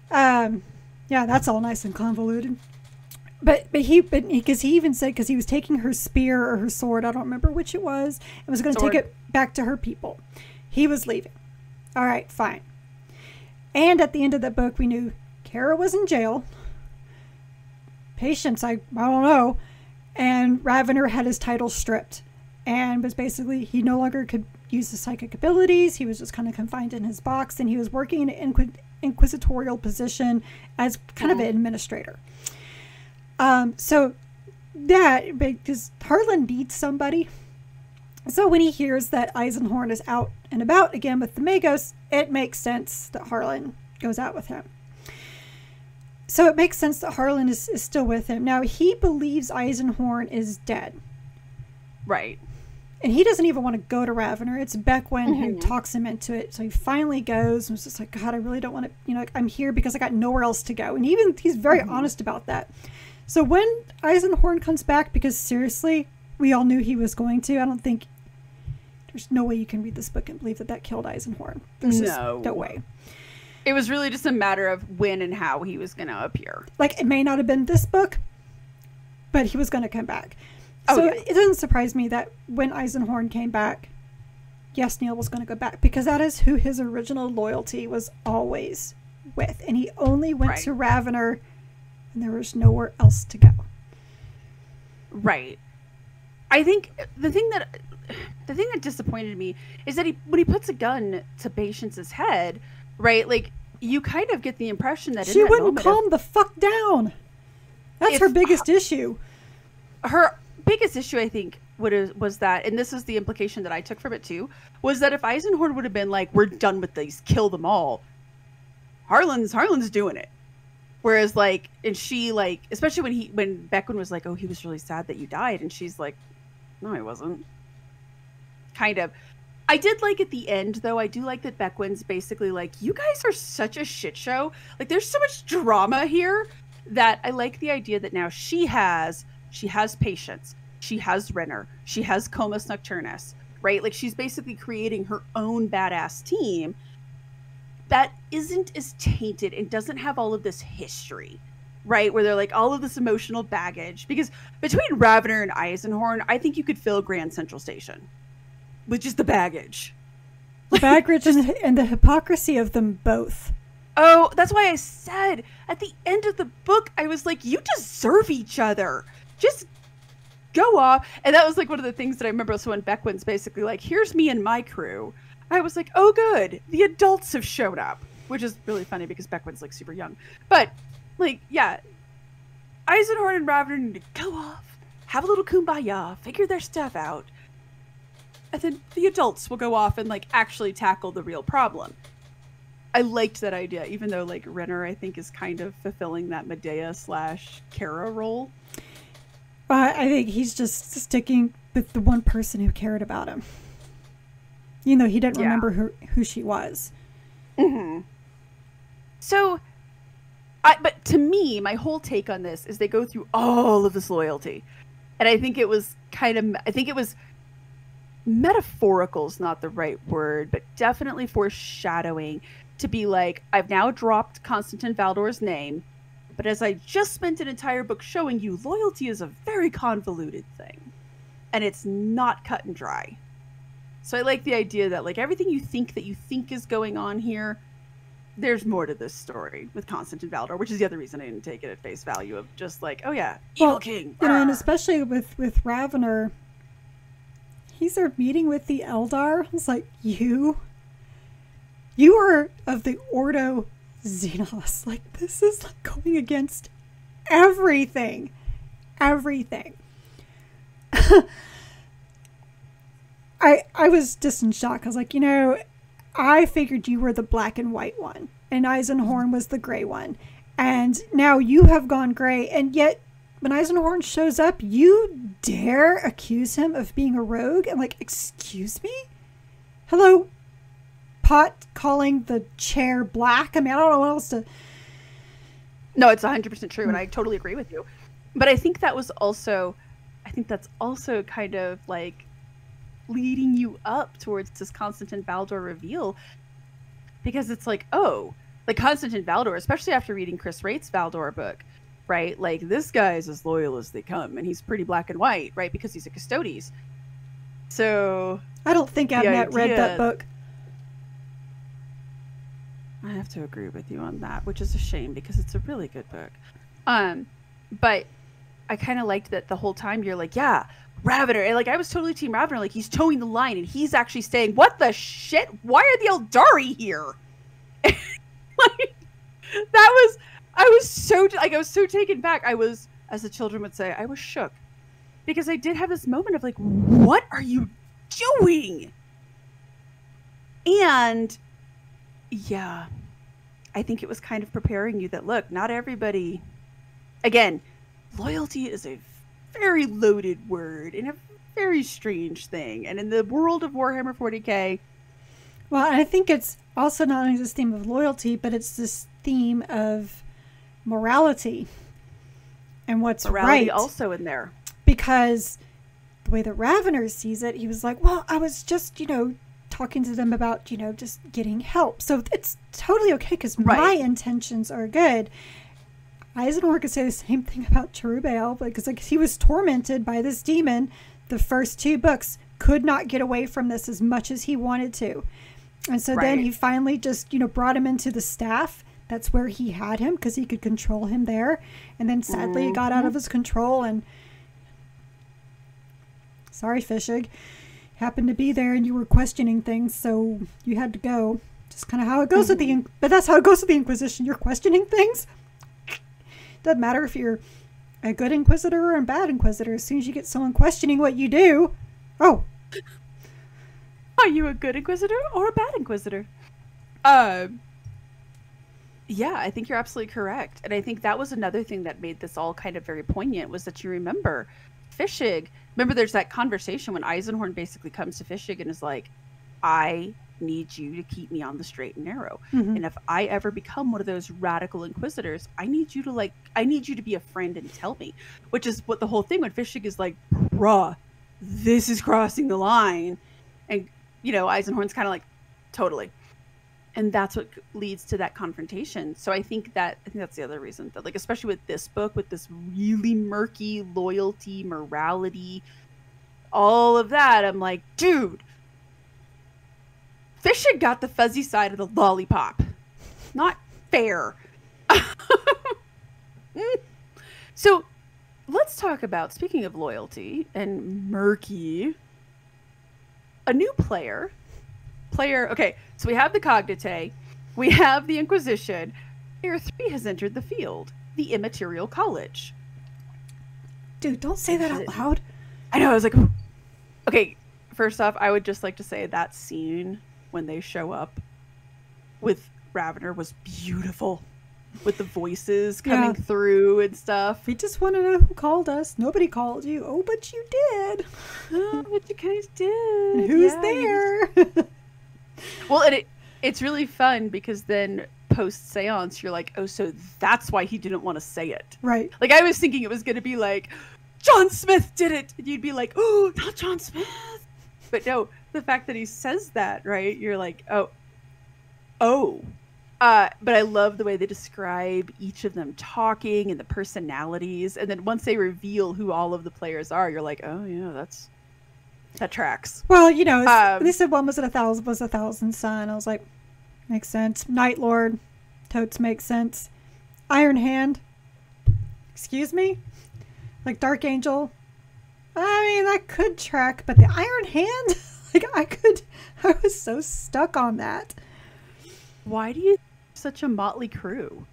Yeah, that's all nice and convoluted. But because he even said, because he was taking her spear or her sword, I don't remember which it was, and was going to take it back to her people. He was leaving. All right, fine. And at the end of the book, we knew Kara was in jail. Patience, I don't know. And Ravener had his title stripped and was basically, he no longer could use his psychic abilities. He was just kind of confined in his box, and he was working in an inquisitorial position as kind of an administrator. So that, because Harlan needs somebody So when he hears that Eisenhorn is out and about again with the Magos, it makes sense that Harlan goes out with him. So it makes sense that Harlan is still with him. Now, he believes Eisenhorn is dead. Right. And he doesn't even want to go to Ravener. It's Beckwin who talks him into it. So he finally goes and was just like, God, I really don't want to, you know, I'm here because I got nowhere else to go. And he's very honest about that. So when Eisenhorn comes back, because seriously, we all knew he was going to. I don't think, there's no way you can read this book and believe that that killed Eisenhorn. There's just no way. It was really just a matter of when and how he was going to appear. Like, it may not have been this book, but he was going to come back. So it doesn't surprise me that when Eisenhorn came back, yes, Neil was going to go back, because that is who his original loyalty was always with. And he only went to Ravener, and there was nowhere else to go. Right. I think the thing that disappointed me is that when he puts a gun to Patience's head, right? Like, you kind of get the impression that she wouldn't calm the fuck down. That's her biggest issue. Her biggest issue, I think, was that, and this is the implication that I took from it too, was that if Eisenhorn would have been like, "We're done with these, kill them all," Harlan's doing it. Whereas, like, and she, like, especially when Beckwin was like, "Oh, he was really sad that you died," and she's like, "No, I wasn't." Kind of. I did like at the end, though. I do like that Beckwin's basically like, "You guys are such a shit show. Like, there's so much drama here that I like the idea that now she has Patience, she has Renner, she has Comus Nocturnus, right? Like, she's basically creating her own badass team that isn't as tainted and doesn't have all of this history, right? Where they're like all of this emotional baggage. Because between Ravener and Eisenhorn, I think you could fill Grand Central Station with just the baggage. The baggage and the hypocrisy of them both. Oh, that's why I said at the end of the book, I was like, you deserve each other. Just go off. And that was like one of the things that I remember. So when Beckwin's basically like, here's me and my crew, I was like, oh, good. The adults have showed up, which is really funny because Beckwin's like super young. But like, yeah, Eisenhorn and Ravener need to go off, have a little kumbaya, figure their stuff out. And then the adults will go off and like actually tackle the real problem. I liked that idea, even though like Renner, I think, is kind of fulfilling that Medea/Kara role. I think he's just sticking with the one person who cared about him. You know, he didn't remember who she was. Mm-hmm. So, but to me, my whole take on this is they go through all of this loyalty. And I think it was metaphorical is not the right word, but definitely foreshadowing to be like, I've now dropped Constantine Valdor's name, but as I just spent an entire book showing you, loyalty is a very convoluted thing. And it's not cut and dry. So I like the idea that like everything you think is going on here, there's more to this story with Constantine Valdor, which is the other reason I didn't take it at face value of just like, oh yeah, evil king. You know, and especially with Ravener, he's there meeting with the Eldar. It's like, you are of the Ordo Xenos. Like, this is like going against everything. Everything. I was just in shock. I was like, you know, I figured you were the black and white one, and Eisenhorn was the gray one. And now you have gone gray, and yet when Eisenhorn shows up, you dare accuse him of being a rogue? I'm like, excuse me? Hello, pot calling the chair black? I mean, I don't know what else to... No, it's 100% true, and I totally agree with you. But I think that's also kind of like leading you up towards this Constantine Valdor reveal, because it's like, oh, like Constantine Valdor, especially after reading Chris Wraith's Valdor book, right? Like, this guy is as loyal as they come, and he's pretty black and white, right? Because he's a Custodes. So I don't think Abnett read that book. I have to agree with you on that, which is a shame because it's a really good book. But I kind of liked that the whole time you're like, yeah, Ravener. And like, I was totally team Ravener. Like, he's towing the line and he's actually saying, what the shit? Why are the Eldari here? Like, I was so taken back. I was, as the children would say, I was shook, because I did have this moment of like, what are you doing? And yeah, I think it was kind of preparing you that, look, not everybody, again, loyalty is a very loaded word and a very strange thing. And in the world of Warhammer 40k, well, I think it's also not only this theme of loyalty, but it's this theme of morality and what's morality right. Also in there. Because the way that Ravener sees it, he was like, well, I was just, talking to them about, just getting help. So it's totally okay because my intentions are good. Eisenhower could say the same thing about Cherubale because he was tormented by this demon. The first 2 books could not get away from this as much as he wanted to. And so then he finally just, brought him into the staff. That's where he had him because he could control him there. And then sadly it got out of his control and sorry, Fishig. Happened to be there and you were questioning things, so you had to go. Just kind of how it goes with the... But that's how it goes with the Inquisition. You're questioning things. Doesn't matter if you're a good Inquisitor or a bad Inquisitor. As soon as you get someone questioning what you do... Oh. Are you a good Inquisitor or a bad Inquisitor? Yeah, I think you're absolutely correct. And I think that was another thing that made this all kind of very poignant, was that you remember Fishig. Remember there's that conversation when Eisenhorn basically comes to Fishig and is like, I need you to keep me on the straight and narrow. And if I ever become one of those radical Inquisitors, I need you to be a friend and tell me. Which is what the whole thing when Fishig is like, bruh, this is crossing the line. And, Eisenhorn's kind of like, totally. And that's what leads to that confrontation. So I think that's the other reason that, like, especially with this book, with this really murky loyalty, morality, all of that, I'm like, dude, Fishig got the fuzzy side of the lollipop. Not fair. So let's talk about, speaking of loyalty and murky, a new player. Okay, so we have the Cognite, we have the Inquisition. Player 3 has entered the field, the Immaterial College. Dude, don't say that out loud. I know, I was like, okay, first off, I would just like to say that scene when they show up with Ravener was beautiful. With the voices coming through and stuff. We just want to know who called us. Nobody called you. Oh, but you did. Oh, but you guys did. And who's there? Well, and it's really fun because then post-seance, you're like, oh, so that's why he didn't want to say it. Right. Like, I was thinking it was going to be like, John Smith did it. And you'd be like, oh, not John Smith. But no, the fact that he says that, right? You're like, oh. But I love the way they describe each of them talking and the personalities. And then once they reveal who all of the players are, you're like, oh, yeah, that tracks. Well, they said one was a thousand sun. I was like, makes sense. Night Lord, totes makes sense. Iron Hand, excuse me? Like Dark Angel. I mean, that could track, but the Iron Hand, like I was so stuck on that. Why do you such a motley crew?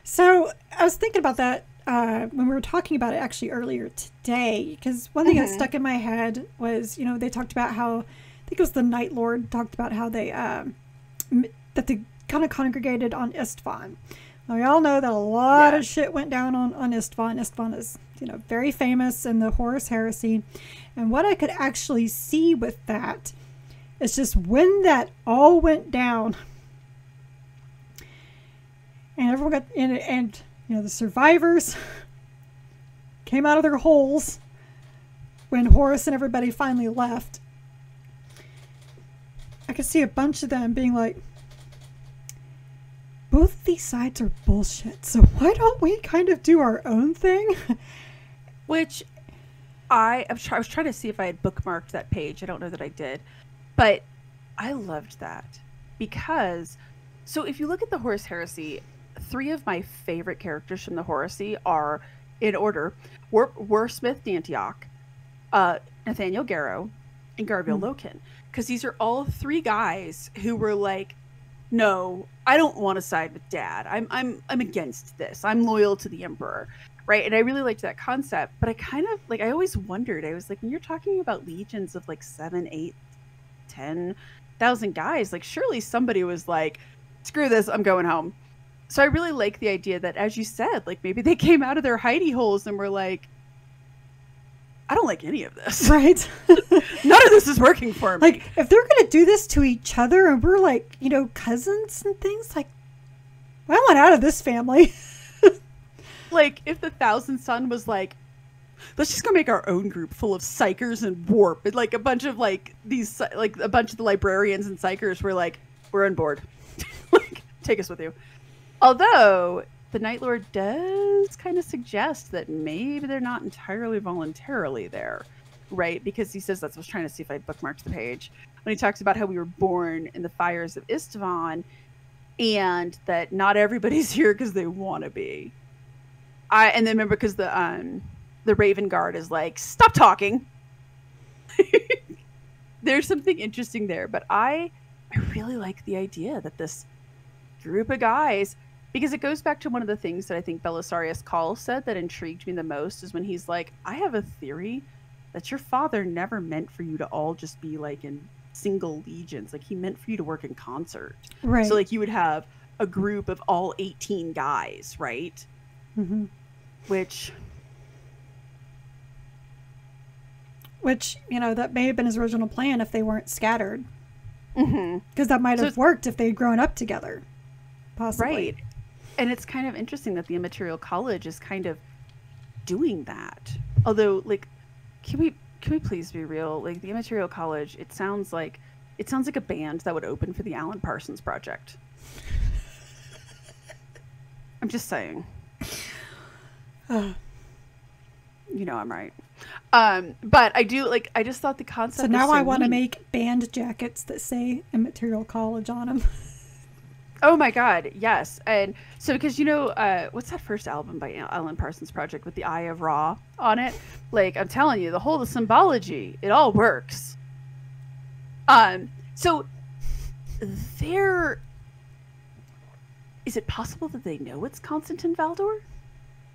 So I was thinking about that when we were talking about it actually earlier today, because one thing that stuck in my head was, they talked about how, I think it was the Night Lord talked about how they that they kind of congregated on Istvan. Now, we all know that a lot of shit went down on Istvan. Istvan is very famous in the Horus Heresy, and what I could actually see with that is just when that all went down. And everyone got in it, and the survivors came out of their holes when Horus and everybody finally left. I could see a bunch of them being like, both of these sides are bullshit, so why don't we kind of do our own thing? Which I was trying to see if I had bookmarked that page. I don't know that I did, but I loved that because, so if you look at the Horus Heresy, 3 of my favorite characters from the Horacy are, in order, Warsmith D'Antioch, Nathaniel Garrow, and Garviel Loken. Because these are all 3 guys who were like, no, I don't want to side with Dad. I'm against this. I'm loyal to the Emperor, right? And I really liked that concept, but I kind of like, I always wondered, I was like, when you're talking about legions of like 7, 8, 10,000 guys, like surely somebody was like, screw this, I'm going home. So I really like the idea that, as you said, like maybe they came out of their hidey holes and were like, I don't like any of this. Right. None of this is working for me. Like, if they're going to do this to each other and we're like, you know, cousins and things, like, I want out of this family. Like, if the Thousand Sun was like, let's just go make our own group full of psychers and warp. And like a bunch of like these, like a bunch of the librarians and psychers were like, we're on board. Like, take us with you. Although the Night Lord does kind of suggest that maybe they're not entirely voluntarily there, right? Because he says, that's what I was trying to see if I bookmarked the page, when he talks about how we were born in the fires of Istvan and that not everybody's here because they want to be. And then remember, because the Raven Guard is like, stop talking. There's something interesting there, but I really like the idea that this group of guys, because it goes back to one of the things that I think Belisarius Cawl said that intrigued me the most, is when he's like, I have a theory that your father never meant for you to all just be like in single legions. Like, he meant for you to work in concert. Right. So like you would have a group of all 18 guys, right? Mm-hmm. Which, you know, that may have been his original plan if they weren't scattered. mm-hmm. Because that might have worked if they had grown up together. Possibly. Right. And it's kind of interesting that the Immaterial College is kind of doing that. Although, like, can we please be real? Like, the Immaterial College, it sounds like a band that would open for the Alan Parsons Project. I'm just saying. You know I'm right. But I do, like, I just thought the concept. So now I want to make band jackets that say Immaterial College on them. Oh my God, yes. And so, because, you know, what's that first album by Alan Parsons Project with the Eye of Ra on it? Like, I'm telling you, the whole symbology, it all works. So is it possible that they know it's Constantine Valdor?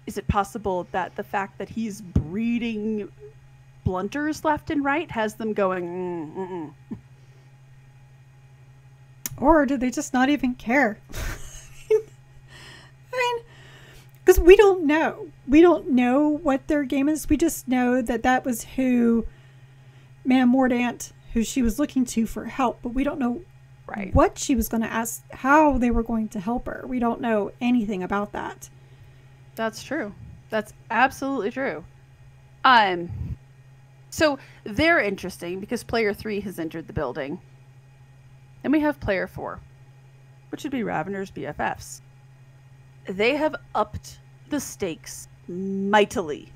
Is it possible that the fact that he's breeding blunters left and right has them going, Or did they just not even care? I mean, because we don't know. We don't know what their game is. We just know that that was who Mam Mordant, who she was looking to for help. But we don't know what she was going to ask, how they were going to help her. We don't know anything about that. That's true. That's absolutely true. So they're interesting because player 3 has entered the building. Then we have player 4, which would be Ravener's BFFs. They have upped the stakes mightily.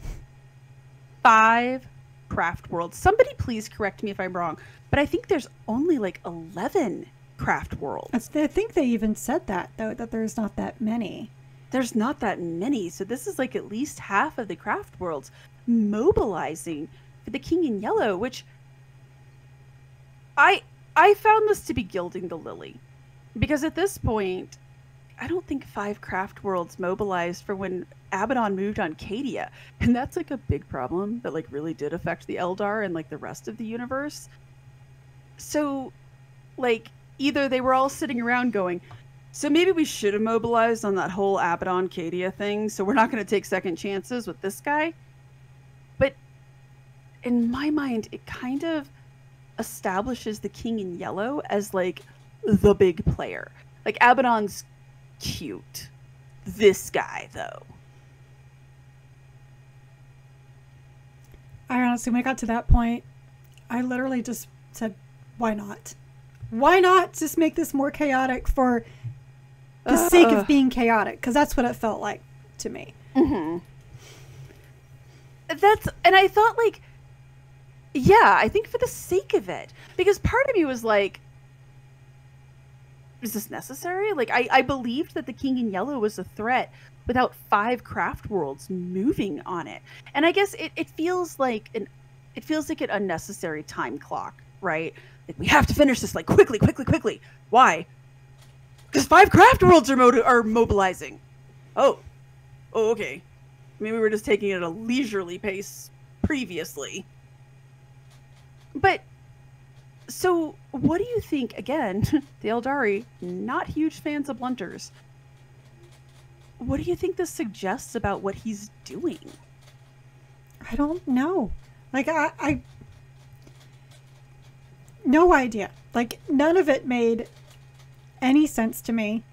5 craft worlds. Somebody please correct me if I'm wrong, but I think there's only like 11 craft worlds. I think they even said that, though, that there's not that many. There's not that many. So this is like at least half of the craft worlds mobilizing for the King in Yellow, which I found this to be gilding the lily, because at this point, I don't think 5 craft worlds mobilized for when Abaddon moved on Cadia. And that's like a big problem that like really did affect the Eldar and like the rest of the universe. So like either they were all sitting around going, so maybe we should have mobilized on that whole Abaddon Cadia thing, so we're not going to take second chances with this guy. But in my mind, it kind of establishes the King in Yellow as like the big player. Like, Abaddon's cute. This guy, though. I honestly, when I got to that point, I literally just said, why not? Why not just make this more chaotic for the sake of being chaotic? Because that's what it felt like to me. Mm-hmm. And I thought, like, yeah, I think for the sake of it. Because part of me was like, is this necessary? Like, I believed that the King in Yellow was a threat without 5 craft worlds moving on it. And I guess it feels like an unnecessary time clock, right? Like, we have to finish this, like, quickly. Why? Because 5 craft worlds are mobilizing. Oh, okay. Maybe we were just taking it at a leisurely pace previously. But, so, what do you think, again, the Eldari, not huge fans of blunters. What do you think this suggests about what he's doing? I don't know. Like, I no idea. Like, none of it made any sense to me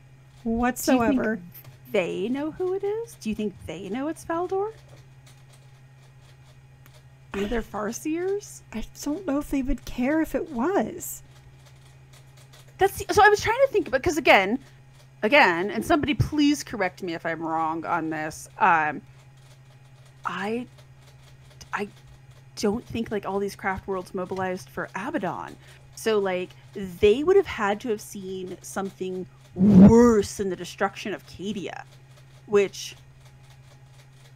whatsoever. They know who it is? Do you think they know it's Valdor? Are they Farseers? I don't know if they would care if it was. So I was trying to think about, because again, and somebody please correct me if I'm wrong on this. I don't think like all these craft worlds mobilized for Abaddon. So like they would have had to have seen something worse than the destruction of Cadia, which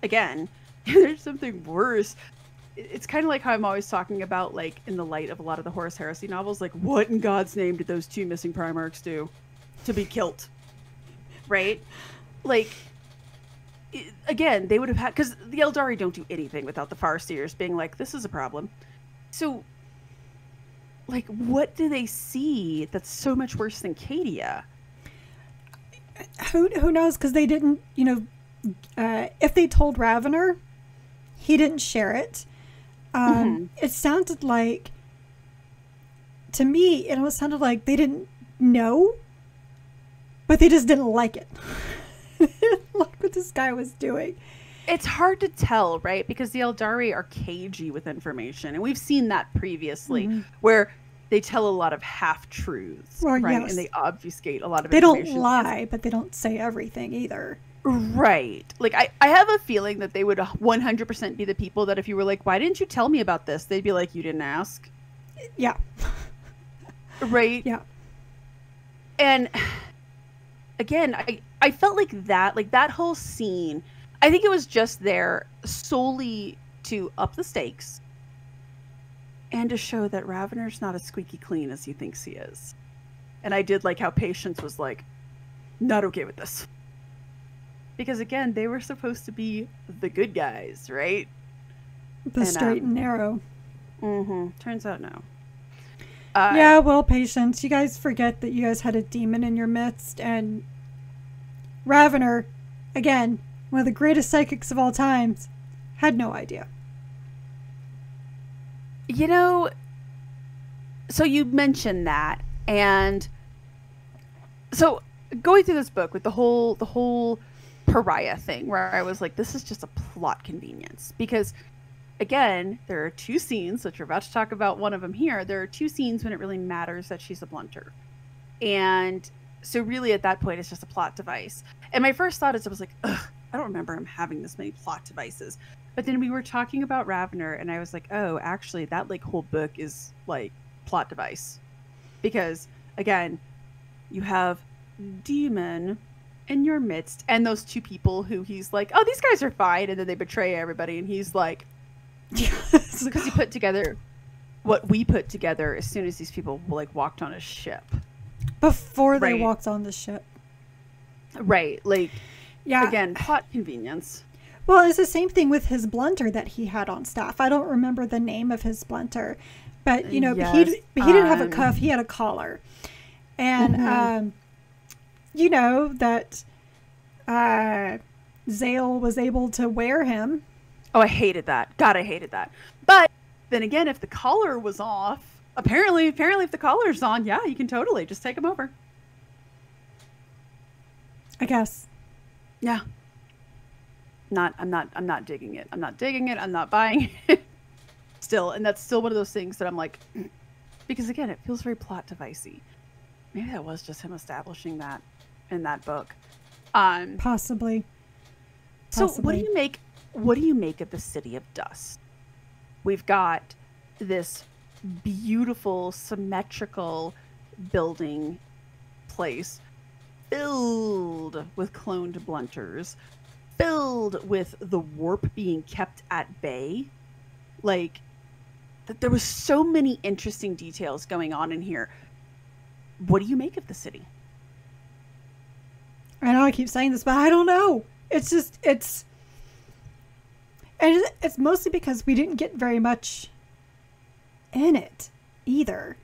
again, there's something worse. It's kind of like how I'm always talking about, like, in the light of a lot of the Horus Heresy novels, like, what in God's name did those 2 missing Primarchs do to be killed? Right? Like, again, they would have had, because the Eldari don't do anything without the Farseers being like, this is a problem. So, like, what do they see that's so much worse than Cadia? Who knows? Because they didn't, if they told Ravener, he didn't share it. It sounded like, to me, it almost sounded like they didn't know, but they just didn't like it. Like what this guy was doing. It's hard to tell, right? Because the Eldari are cagey with information, and we've seen that previously, where they tell a lot of half-truths, right? Yes. And they obfuscate a lot of information. They don't lie, but they don't say everything either. Right. Like, I have a feeling that they would 100% be the people that if you were like, why didn't you tell me about this? They'd be like, you didn't ask. Yeah. Right? Yeah. And again, I felt like that whole scene, I think it was just there solely to up the stakes and to show that Ravener's not as squeaky clean as he thinks he is. And I did like how Patience was like, not okay with this. Because again, they were supposed to be the good guys, right? The straight and narrow. Turns out no. Yeah, well, Patience, you guys forget that you guys had a demon in your midst, and Ravener, again, one of the greatest psychics of all times, had no idea. You know, so you mentioned that, and so going through this book with the whole Pariah thing, where I was like, this is just a plot convenience, because again, there are 2 scenes, which we're about to talk about one of them here. There are 2 scenes when it really matters that she's a blunter. And so really at that point, it's just a plot device. And my first thought is, I was like, ugh, I don't remember him having this many plot devices. But then we were talking about Ravener, and I was like, oh, actually, that like whole book is like plot device. Because again, you have demon in your midst, and those 2 people who he's like, oh, these guys are fine, and then they betray everybody, and he's like, because he put together what we put together as soon as these people like walked on a ship. Before they walked on the ship. Right. Like, yeah. Again, plot convenience. Well, it's the same thing with his blunter that he had on staff. I don't remember the name of his blunter, but he didn't have a cuff. He had a collar. And, that Zale was able to wear him. Oh, I hated that. God, I hated that. But then again, if the collar was off, apparently if the collar's on, yeah, you can totally just take him over. I guess. Yeah. I'm not digging it. I'm not digging it. I'm not buying it. Still, and that's still one of those things that I'm like, because again, it feels very plot devicey. Maybe that was just him establishing that in that book. Possibly. So what do you make of the City of Dust? We've got this beautiful, symmetrical building place filled with cloned blunters, filled with the warp being kept at bay. Like, there was so many interesting details going on in here. What do you make of the city? I know I keep saying this, but I don't know. It's And it's mostly because we didn't get very much in it either.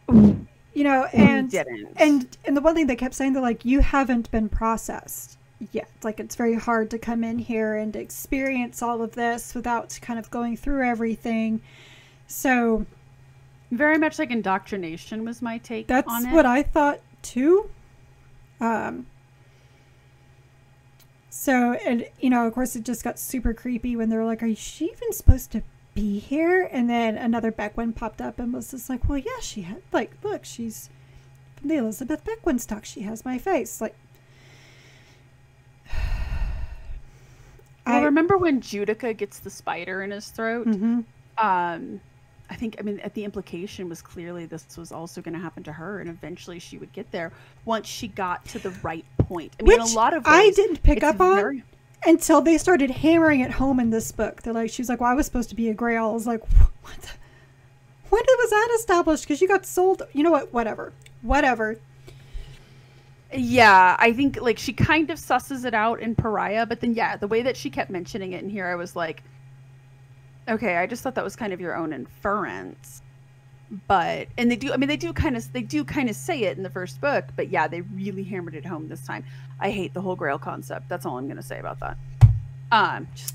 You know, and the one thing they kept saying, they're like, you haven't been processed yet. Like, it's very hard to come in here and experience all of this without kind of going through everything. So very much like indoctrination was my take on it. That's what I thought too. So, and you know, of course, it just got super creepy when they were like, "Are she even supposed to be here?" And then another Beckwin popped up and was just like, "Well, yeah, she had, like, look, she's from the Elizabeth Beckwin stock. She has my face." Like, I remember when Judica gets the spider in his throat. Mm-hmm. I think, I mean, the implication was clearly this was also going to happen to her, and eventually she would get there once she got to the right point. I mean, Which in a lot of ways, I didn't pick up on until they started hammering it home in this book. They're like, she's like, "Well, I was supposed to be a Grail." I was like, what? When was that established? Because you got sold. You know what? Whatever. Yeah, I think, like, she kind of susses it out in Pariah, but then, yeah, the way that she kept mentioning it in here, I was like, okay, I just thought that was kind of your own inference. But, and they do kind of say it in the first book, but yeah, they really hammered it home this time. I hate the whole Grail concept. That's all I'm going to say about that.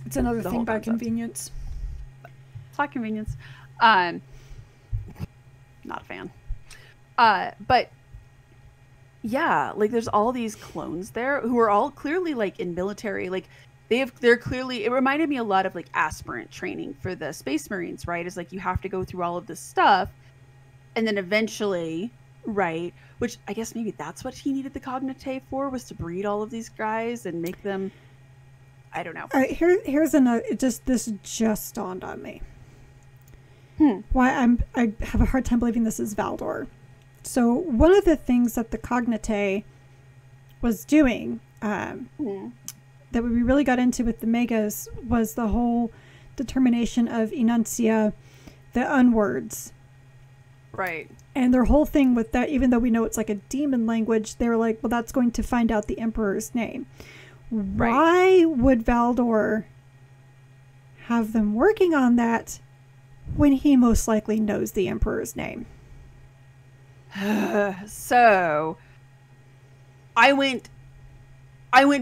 It's another thing by convenience. Plot convenience. Not a fan. But yeah, like, there's all these clones there who are all clearly, like, in military, like, they're clearly, it reminded me a lot of, like, aspirant training for the Space Marines, right? It's like, you have to go through all of this stuff, and then eventually, right, which I guess maybe that's what he needed the Cognite for, was to breed all of these guys and make them, I don't know. All right, here's another, this just dawned on me. Why I have a hard time believing this is Valdor. So one of the things that the Cognite was doing, that we really got into with the Megas, was the whole determination of enuncia, the unwords. Right. And their whole thing with that, even though we know it's like a demon language, they were like, well, that's going to find out the Emperor's name. Right. Why would Valdor have them working on that when he most likely knows the Emperor's name? So I went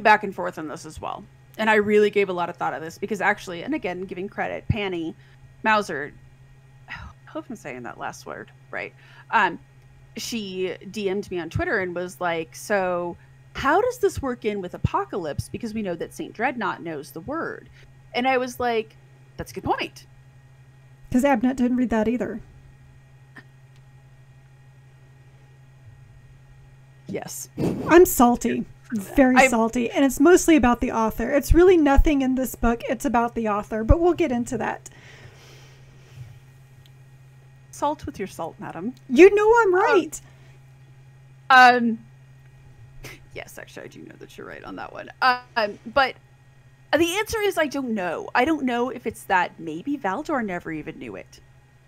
back and forth on this as well, and I really gave a lot of thought of this, because actually, and again, giving credit, Panny Mauser, I hope I'm saying that last word right, she DM'd me on Twitter and was like, so how does this work in with Apocalypse, because we know that Saint Dreadnought knows the word? And I was like, that's a good point, because Abnett didn't read that either. Yes. I'm salty. Very salty. And it's mostly about the author. It's really nothing in this book. It's about the author. But we'll get into that. Salt with your salt, madam. You know I'm right. Yes, actually, I do know that you're right on that one. But the answer is I don't know. I don't know if it's that maybe Valdor never even knew it.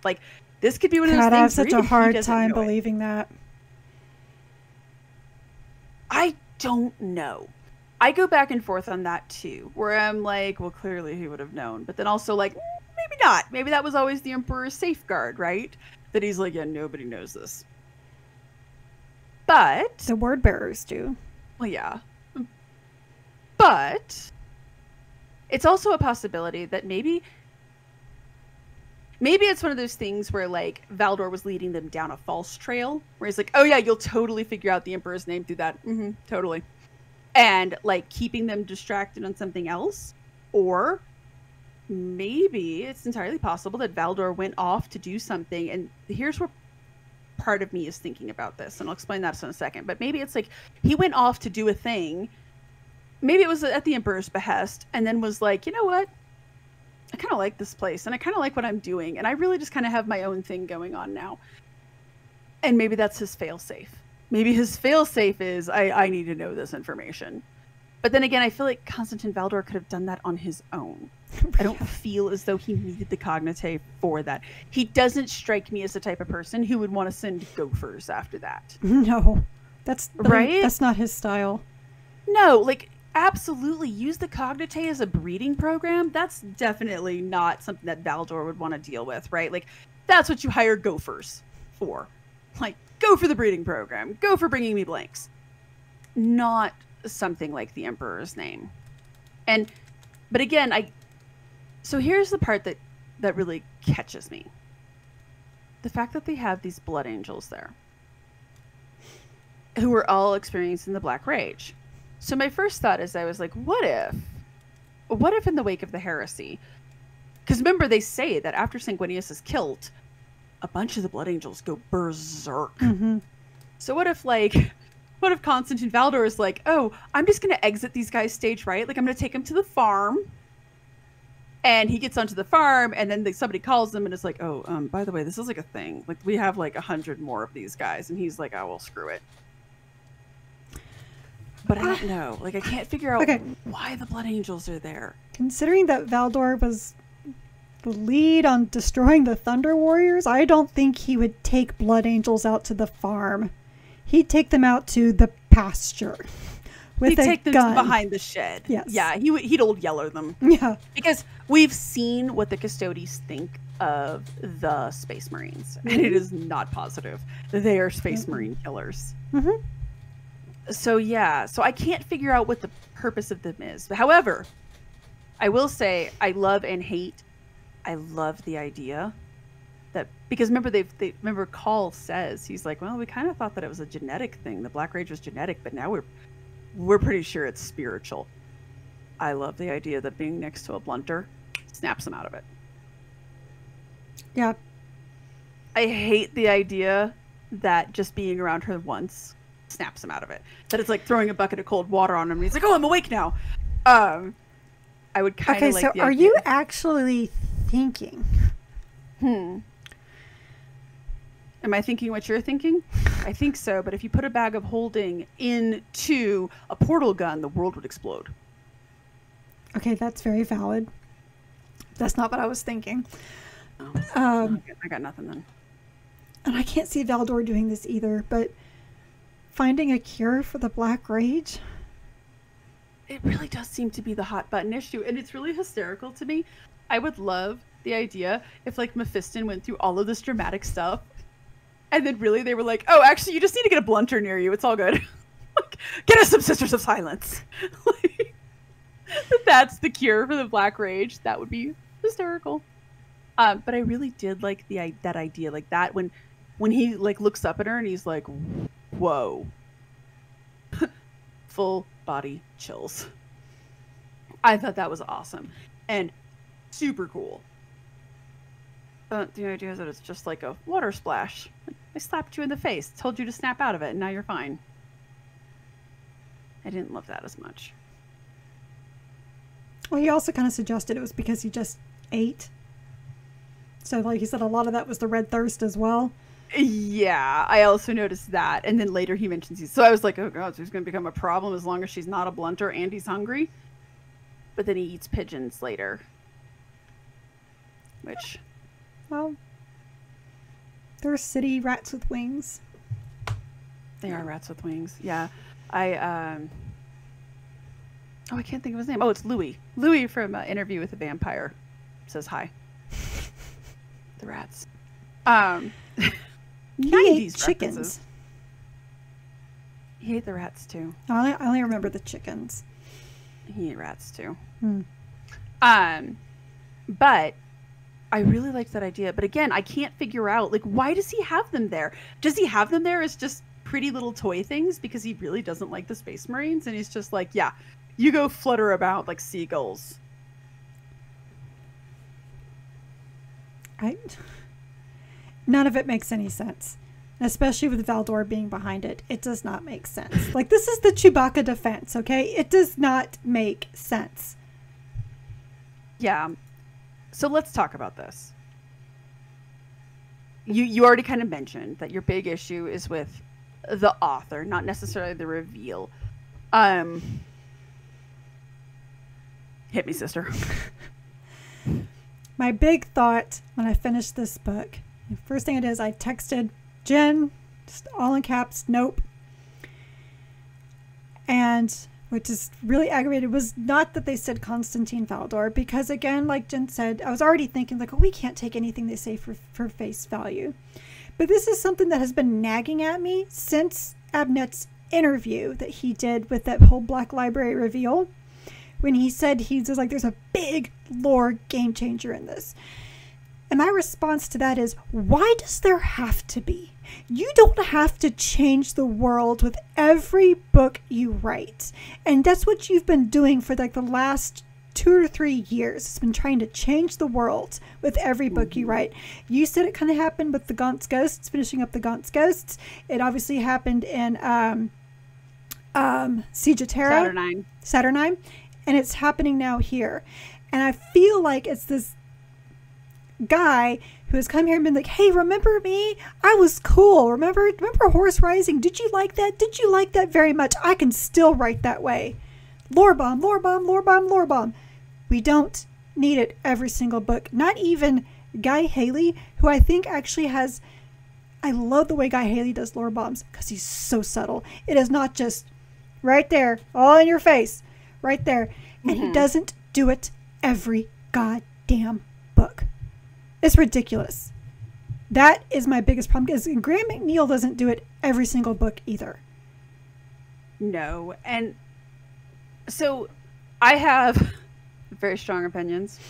Like, this could be one of those things. I have such a hard time believing that. I don't know. I go back and forth on that too, where I'm like, well, clearly he would have known, but then also like, maybe not. Maybe that was always the Emperor's safeguard, right? That he's like, yeah, nobody knows this. But the word bearers do. Well, yeah. But it's also a possibility that maybe it's one of those things where, like, Valdor was leading them down a false trail, where he's like, oh yeah, you'll totally figure out the Emperor's name through that. Totally. And, like, keeping them distracted on something else. Or maybe it's entirely possible that Valdor went off to do something. And here's where part of me is thinking about this, and I'll explain that in a second. But maybe it's like he went off to do a thing. Maybe it was at the Emperor's behest, and then was like, you know what? I kind of like this place, and I kind of like what I'm doing, and I really just kind of have my own thing going on now. And maybe that's his failsafe. Maybe his failsafe is, I need to know this information. But then again, I feel like Constantine Valdor could have done that on his own. I don't feel as though he needed the Cognite for that. He doesn't strike me as the type of person who would want to send gophers after that. No. That's right? That's not his style. No, like, absolutely use the Cognite as a breeding program. That's definitely not something that Valdor would want to deal with, right? Like, that's what you hire gophers for. Like, go for the breeding program. Go for bringing me blanks. Not something like the Emperor's Name. But again, so here's the part that really catches me. The fact that they have these blood angels there who are all experiencing the Black Rage. So my first thought is I was like, what if in the wake of the heresy, because remember they say that after Sanguinius is killed, a bunch of the blood angels go berserk. So what if Constantine Valdor is like, oh, I'm just going to exit these guys stage right. Like, I'm going to take them to the farm. And he gets onto the farm, and then somebody calls him and is like, oh, by the way, this is like a thing. Like, we have like 100 more of these guys. And he's like, oh, well, screw it. But I don't know. Like, I can't figure out why the blood angels are there. Considering that Valdor was the lead on destroying the Thunder Warriors, I don't think he would take blood angels out to the farm. He'd take them out to the pasture. He'd take them behind the shed. Yes. Yeah, he'd old yeller them. Yeah. Because we've seen what the Custodies think of the Space Marines. And it is not positive. They are Space Marine killers. So yeah, so I can't figure out what the purpose of them is. However, I will say I love the idea that, because remember Call says, he's like, well, we kind of thought that it was a genetic thing. The Black Rage was genetic, but now we're pretty sure it's spiritual. I love the idea that being next to a blunter snaps him out of it. Yeah. I hate the idea that just being around her once snaps him out of it. That it's like throwing a bucket of cold water on him and he's like, oh, I'm awake now. I would kind of like so are you actually thinking? Am I thinking what you're thinking? I think so, but if you put a bag of holding into a portal gun, the world would explode. Okay, that's very valid. That's not what I was thinking. Oh, I got nothing then. And I can't see Valdor doing this either, but finding a cure for the Black Rage? It really does seem to be the hot button issue, and it's really hysterical to me. I would love the idea if like Mephiston went through all of this dramatic stuff and then really they were like, oh, actually you just need to get a blunter near you, it's all good. Like, get us some Sisters of Silence. Like, that's the cure for the Black Rage. That would be hysterical. But I really did like that idea, like that when he like looks up at her and he's like, whoa. Full body chills. I thought that was awesome and super cool. But the idea is that it's just like a water splash. I slapped you in the face, told you to snap out of it, and now you're fine. I didn't love that as much. Well, he also kind of suggested it was because he just ate. So, like he said, a lot of that was the red thirst as well. Yeah, I also noticed that. And then later he mentions so I was like, oh god, so he's going to become a problem as long as she's not a blunter and he's hungry. But then he eats pigeons later. Which... well, they're city rats with wings. They are rats with wings. Yeah. I can't think of his name. Oh, it's Louis. Louis from Interview with a Vampire says hi. The rats. He ate chickens. References. He ate the rats too. I only remember the chickens. He ate rats too. But I really liked that idea. But again, I can't figure out, like, why does he have them there? Does he have them there as just pretty little toy things because he really doesn't like the Space Marines? And he's just like, yeah, you go flutter about like seagulls. None of it makes any sense. Especially with Valdor being behind it. It does not make sense. Like, this is the Chewbacca defense, okay? It does not make sense. Yeah. So let's talk about this. You already kind of mentioned that your big issue is with the author, not necessarily the reveal. Hit me, sister. My big thought when I finished this book, the first thing I did is I texted Jen, just all in caps, nope. And which is really aggravated, was not that they said Constantine Valdor, because again, like Jen said, I was already thinking like, oh, we can't take anything they say for face value. But this is something that has been nagging at me since Abnett's interview that he did with that whole Black Library reveal, when he said he's just like, there's a big lore game changer in this. And my response to that is, why does there have to be? You don't have to change the world with every book you write. And that's what you've been doing for like the last 2 or 3 years. It's been trying to change the world with every book you write. You said it kind of happened with the Gaunt's Ghosts, finishing up the Gaunt's Ghosts. It obviously happened in Siege of Terra. Saturnine. And it's happening now here. And I feel like it's this guy who has come here and been like, hey, remember me? I was cool. Remember Horse Rising? Did you like that? Did you like that very much? I can still write that way. Lore bomb, lore bomb, lore bomb, lore bomb. We don't need it every single book. Not even Guy Haley, who I think actually has... I love the way Guy Haley does lore bombs because he's so subtle. It is not just right there, all in your face, right there. And he doesn't do it every goddamn book. It's ridiculous. That is my biggest problem, because Graham McNeil doesn't do it every single book either. No. And so I have very strong opinions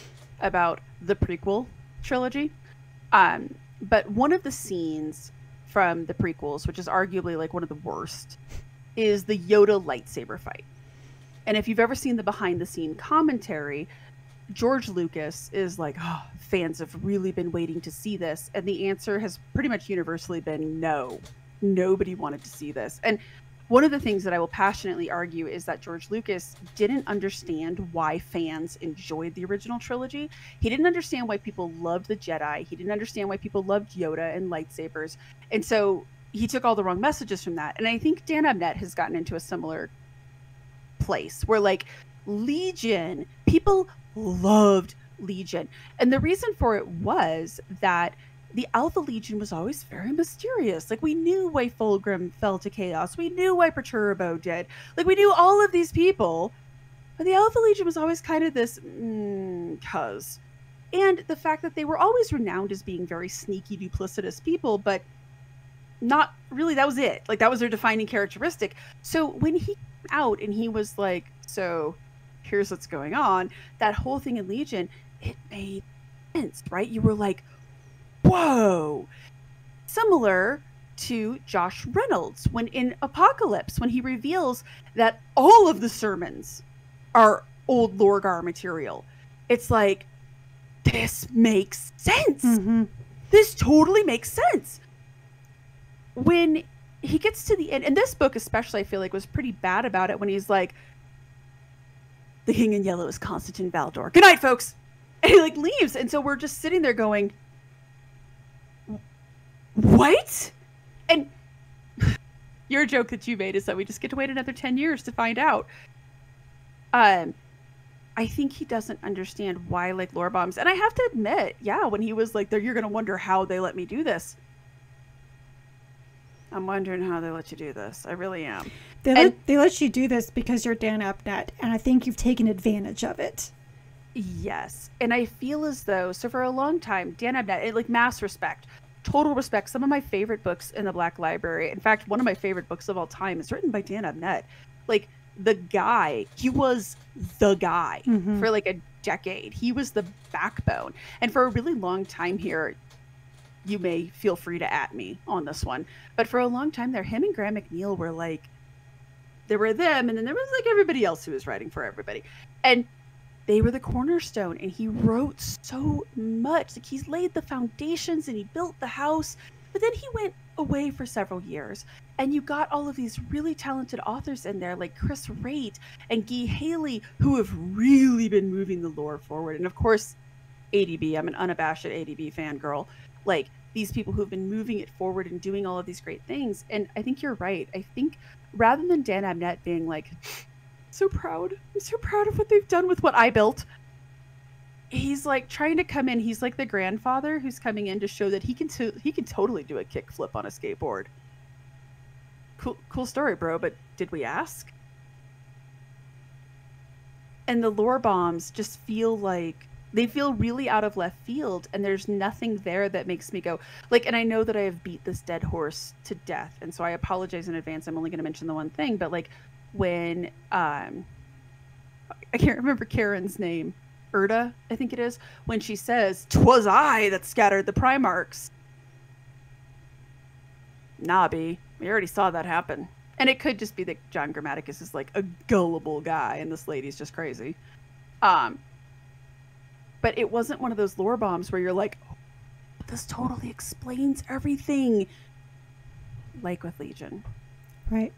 about the prequel trilogy. But one of the scenes from the prequels, which is arguably like one of the worst, is the Yoda lightsaber fight. And if you've ever seen the behind the scene commentary, George Lucas is like, oh, fans have really been waiting to see this. And the answer has pretty much universally been no. Nobody wanted to see this. And one of the things that I will passionately argue is that George Lucas didn't understand why fans enjoyed the original trilogy. He didn't understand why people loved the Jedi. He didn't understand why people loved Yoda and lightsabers. And so he took all the wrong messages from that. And I think Dan Abnett has gotten into a similar place where, like, Legion, people loved Legion. And the reason for it was that the Alpha Legion was always very mysterious. Like, we knew why Fulgrim fell to chaos. We knew why Perturbo did. Like, we knew all of these people. But the Alpha Legion was always kind of this, cuz. And the fact that they were always renowned as being very sneaky, duplicitous people, but not really, that was it. Like, that was their defining characteristic. So when he came out and he was like, so here's what's going on, that whole thing in Legion, it made sense, right? You were like, whoa. Similar to Josh Reynolds when in Apocalypse, when he reveals that all of the sermons are old Lorgar material. It's like, this makes sense. This totally makes sense. When he gets to the end, and this book especially, I feel like, was pretty bad about it, when he's like, the King in Yellow is Constantine Valdor. Good night, folks. And he like leaves. And so we're just sitting there going, what? And your joke that you made is that we just get to wait another 10 years to find out. I think he doesn't understand why, like, lore bombs. And I have to admit, yeah, when he was like, you're going to wonder how they let me do this. I'm wondering how they let you do this. I really am. They let you do this because you're Dan Abnett, and I think you've taken advantage of it. Yes. And I feel as though, so for a long time, Dan Abnett, like, mass respect, total respect. Some of my favorite books in the Black Library, in fact, one of my favorite books of all time, is written by Dan Abnett. Like, the guy, he was the guy for like a decade. He was the backbone. And for a really long time here, you may feel free to at me on this one, but for a long time there, him and Graham McNeil were like, there were them, and then there was like everybody else who was writing for everybody, and they were the cornerstone. And he wrote so much, like, he's laid the foundations and he built the house, but then he went away for several years, and you got all of these really talented authors in there like Chris Raitt and Guy Haley, who have really been moving the lore forward. And of course, ADB, I'm an unabashed ADB fangirl. Like, these people who've been moving it forward and doing all of these great things. And I think you're right. I think rather than Dan Abnett being like, so proud, I'm so proud of what they've done with what I built, he's like trying to come in. He's like the grandfather who's coming in to show that he can totally do a kickflip on a skateboard. Cool story, bro. But did we ask? And the lore bombs just feel like they feel really out of left field, and there's nothing there that makes me go like, and I know that I have beat this dead horse to death, and so I apologize in advance. I'm only going to mention the one thing, but like when I can't remember Karen's name, Erda, I think it is, when she says, "'Twas I that scattered the Primarchs." Nah, B, we already saw that happen. And it could just be that John Grammaticus is like a gullible guy and this lady's just crazy. But it wasn't one of those lore bombs where you're like, oh, this totally explains everything. Like with Legion. Right.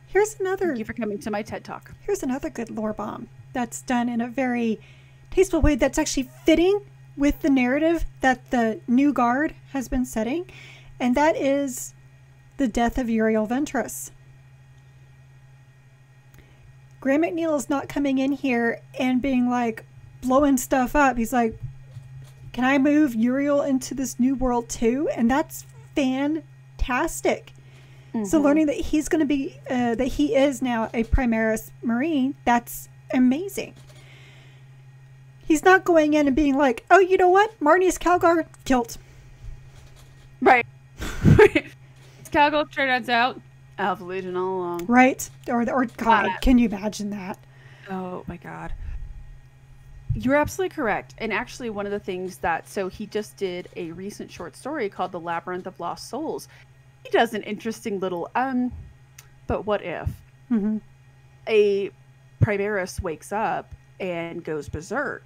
Here's another... Thank you for coming to my TED Talk. Here's another good lore bomb that's done in a very tasteful way that's actually fitting with the narrative that the new guard has been setting. And that is the death of Uriel Ventress. Graham McNeil is not coming in here and being like, blowing stuff up. He's like, can I move Uriel into this new world too? And that's fantastic. So learning that he's going to be, that he is now a Primaris Marine, that's amazing. He's not going in and being like, oh, you know what? Marnius Calgar killed. Right. It's Calgar turns out Alpha Legion all along. Right. Or God, can you imagine that? Oh my God. You're absolutely correct. And actually one of the things that, so he just did a recent short story called The Labyrinth of Lost Souls. He does an interesting little, but what if a Primaris wakes up and goes berserk?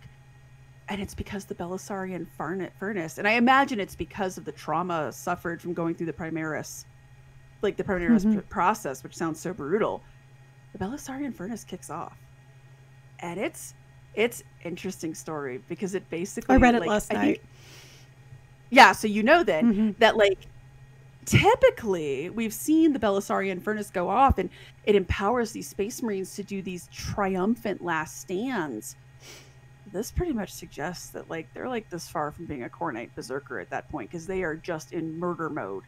And it's because the Belisarian furnace, and I imagine it's because of the trauma suffered from going through the Primaris, like the Primaris process, which sounds so brutal. The Belisarian furnace kicks off. And it's interesting story because it basically, I read it last night. Yeah, so you know then that like typically we've seen the Belisarian furnace go off and it empowers these space marines to do these triumphant last stands. This pretty much suggests that like they're like this far from being a Khornite berserker at that point because they are just in murder mode,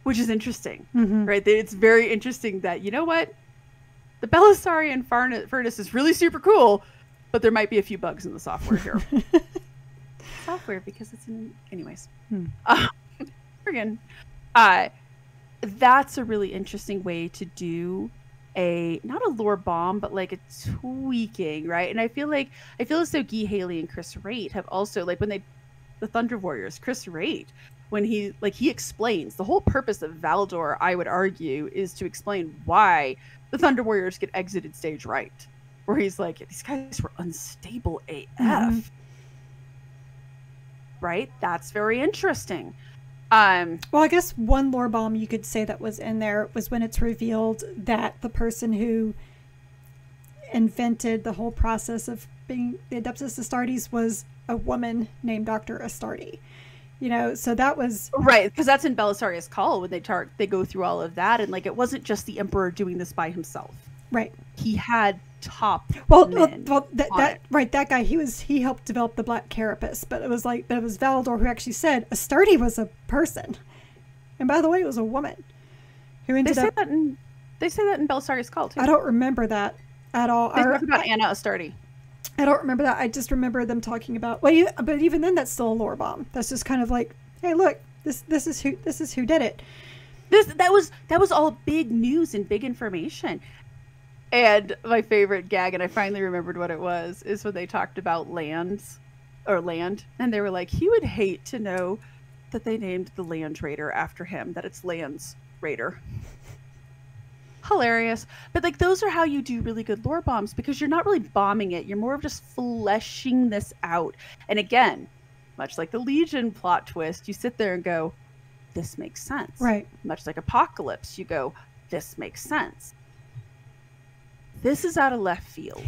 which is interesting, right? It's very interesting that, you know what, the Belisarian furnace is really super cool, but there might be a few bugs in the software here. Software because it's in, anyways. Again, that's a really interesting way to do not a lore bomb, but like a tweaking, right? And I feel as though Guy Haley and Chris Raitt have also, like when the Thunder Warriors, Chris Raitt, when he explains the whole purpose of Valdor, I would argue, is to explain why the Thunder Warriors get exited stage right. Where he's like, these guys were unstable AF. Right? That's very interesting. Well, I guess one lore bomb you could say that was in there was when it's revealed that the person who invented the whole process of being the Adeptus Astartes was a woman named Dr. Astarte. You know, so that was... Right, because that's in Belisarius Call when they go through all of that. And like, it wasn't just the Emperor doing this by himself. Right. He had top men that guy, he helped develop the Black Carapace, but it was Valdor who actually said Astarte was a person, and by the way, it was a woman who ended up. They say that in Belisarius Call too. I don't remember that at all. They talk about Anna Astarte. I don't remember that. I just remember them talking about. Well, but even then, that's still a lore bomb. That's just kind of like, hey, look, this is who did it. That was all big news and big information. And my favorite gag, and I finally remembered what it was, is when they talked about land. And they were like, he would hate to know that they named the Land Raider after him, that it's Land's Raider. Hilarious. But like, those are how you do really good lore bombs, because you're not really bombing it. You're more of just fleshing this out. And again, much like the Legion plot twist, you sit there and go, this makes sense. Right. Much like Apocalypse, you go, this makes sense. This is out of left field.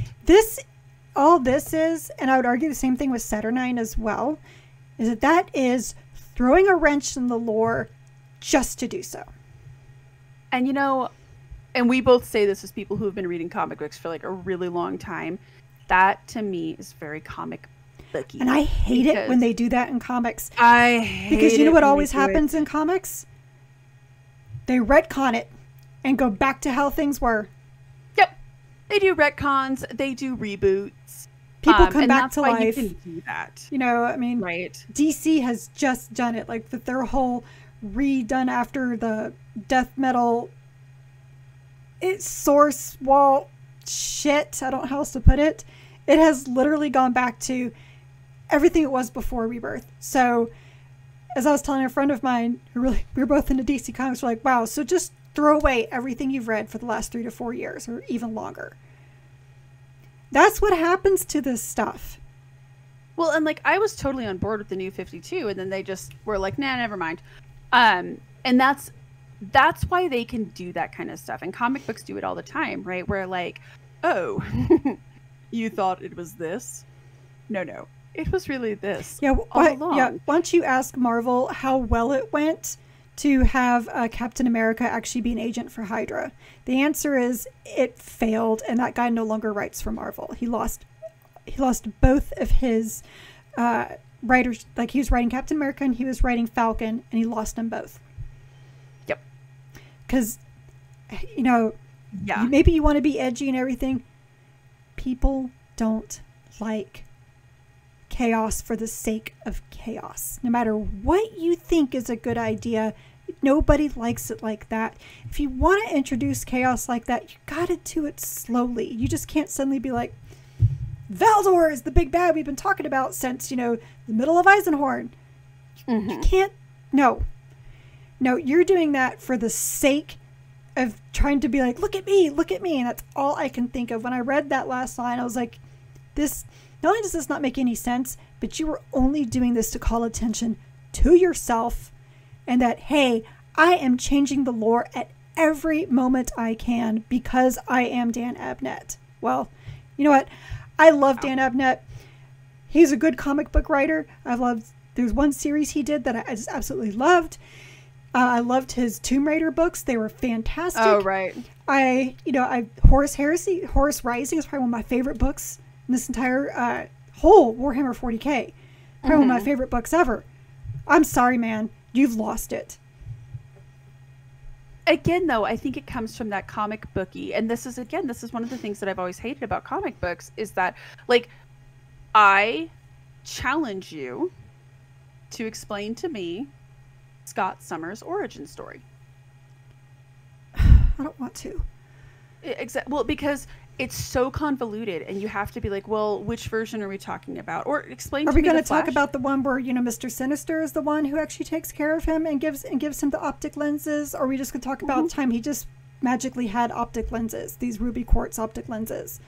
All this is, and I would argue the same thing with Saturnine as well, is that is throwing a wrench in the lore just to do so. And you know, and we both say this as people who have been reading comic books for like a really long time. That to me is very comic booky. And I hate it when they do that in comics. I hate it. Because you know what always happens in comics? They retcon it and go back to how things were. They do retcons. They do reboots. People come and back that's to why life. You can do that. You know, I mean, right. DC has just done it. Like their whole redone after the death metal source wall shit. I don't know how else to put it. It has literally gone back to everything it was before Rebirth. So, as I was telling a friend of mine, we were both into DC Comics, we're like, wow, so just throw away everything you've read for the last 3 to 4 years or even longer. That's what happens to this stuff. Well, and like I was totally on board with the New 52, and then they just were like, nah, never mind. And that's why they can do that kind of stuff. And comic books do it all the time, right? Where like, oh, you thought it was this? No. It was really this. Yeah, all along. Yeah. Why don't you ask Marvel how well it went to have Captain America actually be an agent for Hydra? The answer is it failed, and that guy no longer writes for Marvel. He lost both of his writers. Like he was writing Captain America and he was writing Falcon, and he lost them both. Yep. Because, you know, maybe you want to be edgy and everything. People don't like chaos for the sake of chaos. No matter what you think is a good idea, nobody likes it like that. If you want to introduce chaos like that, you gotta do it slowly. You just can't suddenly be like, Valdor is the big bad we've been talking about since, you know, the middle of Eisenhorn. You can't. No, you're doing that for the sake of trying to be like, look at me, and that's all I can think of. When I read that last line, I was like, this, not only does this not make any sense, but you were only doing this to call attention to yourself, and that, hey, I am changing the lore at every moment I can because I am Dan Abnett. Well, you know what? I love Dan Abnett. He's a good comic book writer. There's one series he did that I just absolutely loved. I loved his Tomb Raider books. They were fantastic. Oh, right. Horus Rising is probably one of my favorite books in this entire whole Warhammer 40k. Probably one of my favorite books ever. I'm sorry, man. You've lost it. Again, though, I think it comes from that comic booky. And this is one of the things that I've always hated about comic books is that, like, I challenge you to explain to me Scott Summers' origin story. I don't want to. Well, because it's so convoluted, and you have to be like, well, which version are we talking about? Or explain to me. Are we going to talk about the one where, you know, Mr. Sinister is the one who actually takes care of him and gives him the optic lenses? Or are we just going to talk about the time he just magically had optic lenses, these ruby quartz optic lenses?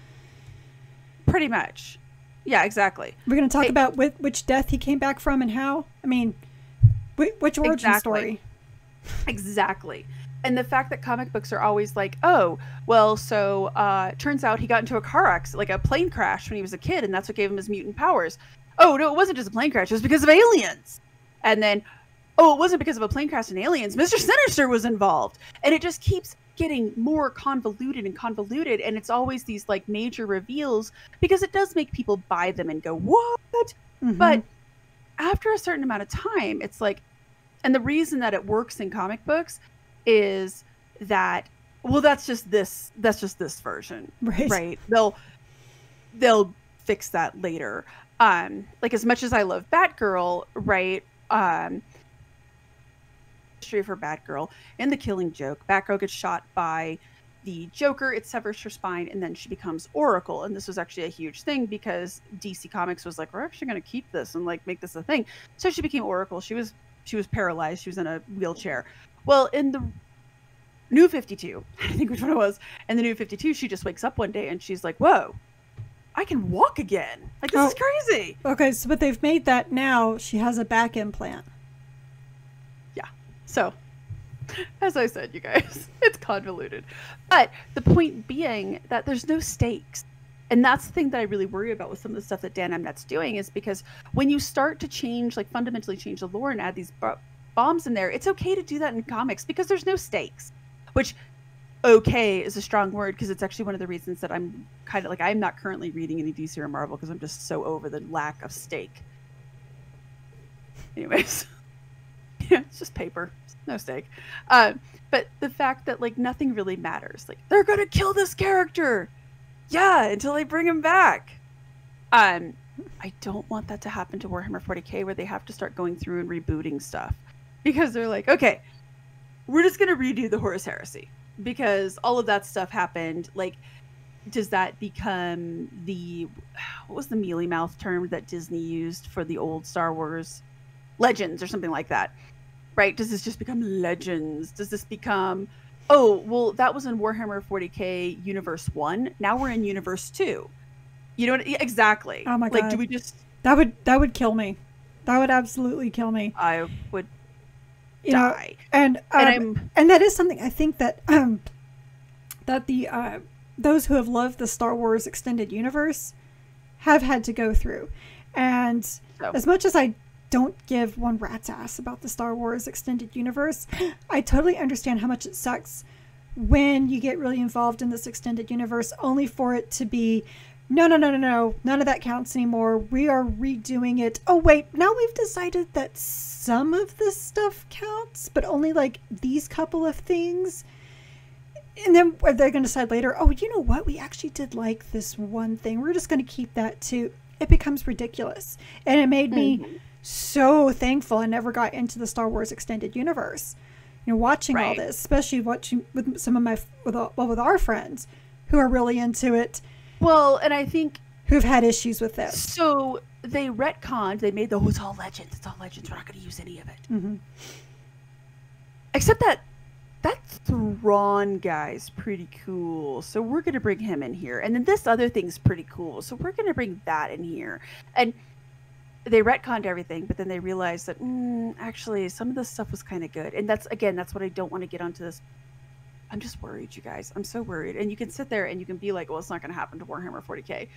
Pretty much. Yeah, exactly. We're going to talk about which death he came back from and how? I mean, which origin story? Exactly. And the fact that comic books are always like, oh, well, so turns out he got into a car accident, like a plane crash when he was a kid, and that's what gave him his mutant powers. Oh, no, it wasn't just a plane crash. It was because of aliens. And then, oh, it wasn't because of a plane crash and aliens. Mr. Sinister was involved. And it just keeps getting more convoluted. And it's always these, like, major reveals because it does make people buy them and go, what? But after a certain amount of time, it's like, and the reason that it works in comic books is that, well, that's just this version, right? They'll fix that later. Like, as much as I love Batgirl, right? History of her Batgirl in The Killing Joke, Batgirl gets shot by the Joker, it severs her spine, and then she becomes Oracle. And this was actually a huge thing because DC Comics was like, we're actually going to keep this and like make this a thing. So she became Oracle. She was paralyzed. She was in a wheelchair. Well, in the New 52, I think which one it was, in the New 52, she just wakes up one day and she's like, whoa, I can walk again. Like, this is crazy. Okay, so but they've made that now she has a back implant. Yeah. So, as I said, you guys, it's convoluted. But the point being that there's no stakes. And that's the thing that I really worry about with some of the stuff that Dan Abnett's doing, is because when you start to change, like fundamentally change the lore and add these bombs in there, it's okay to do that in comics because there's no stakes. Which, okay is a strong word, because it's actually one of the reasons that I'm kind of like, I'm not currently reading any DC or Marvel because I'm just so over the lack of stake. Anyways, yeah, it's just paper, no stake. But the fact that like nothing really matters, like they're gonna kill this character. Yeah, until they bring him back. I don't want that to happen to Warhammer 40k, where they have to start going through and rebooting stuff, because they're like, okay, we're just gonna redo the Horus Heresy because all of that stuff happened. Like, does that become the, what was the mealy mouth term that Disney used for the old Star Wars Legends or something like that? Right? Does this just become Legends? Does this become, oh, well, that was in Warhammer 40k Universe 1. Now we're in Universe 2. You know what? Exactly. Oh my God. Like, do we just... That would kill me. That would absolutely kill me. I would die. And that is something I think that that the those who have loved the Star Wars extended universe have had to go through. And as much as I don't give one rat's ass about the Star Wars extended universe, I totally understand how much it sucks when you get really involved in this extended universe only for it to be, no, none of that counts anymore. We are redoing it. Oh, wait, now we've decided that some of this stuff counts, but only like these couple of things. And then they're going to decide later, oh, you know what? We actually did like this one thing. We're just going to keep that too. It becomes ridiculous. And it made me so thankful I never got into the Star Wars extended universe. You know, watching all this, especially watching with some of with our friends who are really into it. Well, and I think who've had issues with this. So they retconned. They made it's all legends. It's all legends. We're not going to use any of it. Except that Thrawn guy's pretty cool. So we're going to bring him in here. And then this other thing's pretty cool. So we're going to bring that in here. And they retconned everything, but then they realized that actually some of this stuff was kind of good. And that's what I don't want to get onto this. I'm just worried, you guys. I'm so worried. And you can sit there and you can be like, well, it's not going to happen to Warhammer 40k.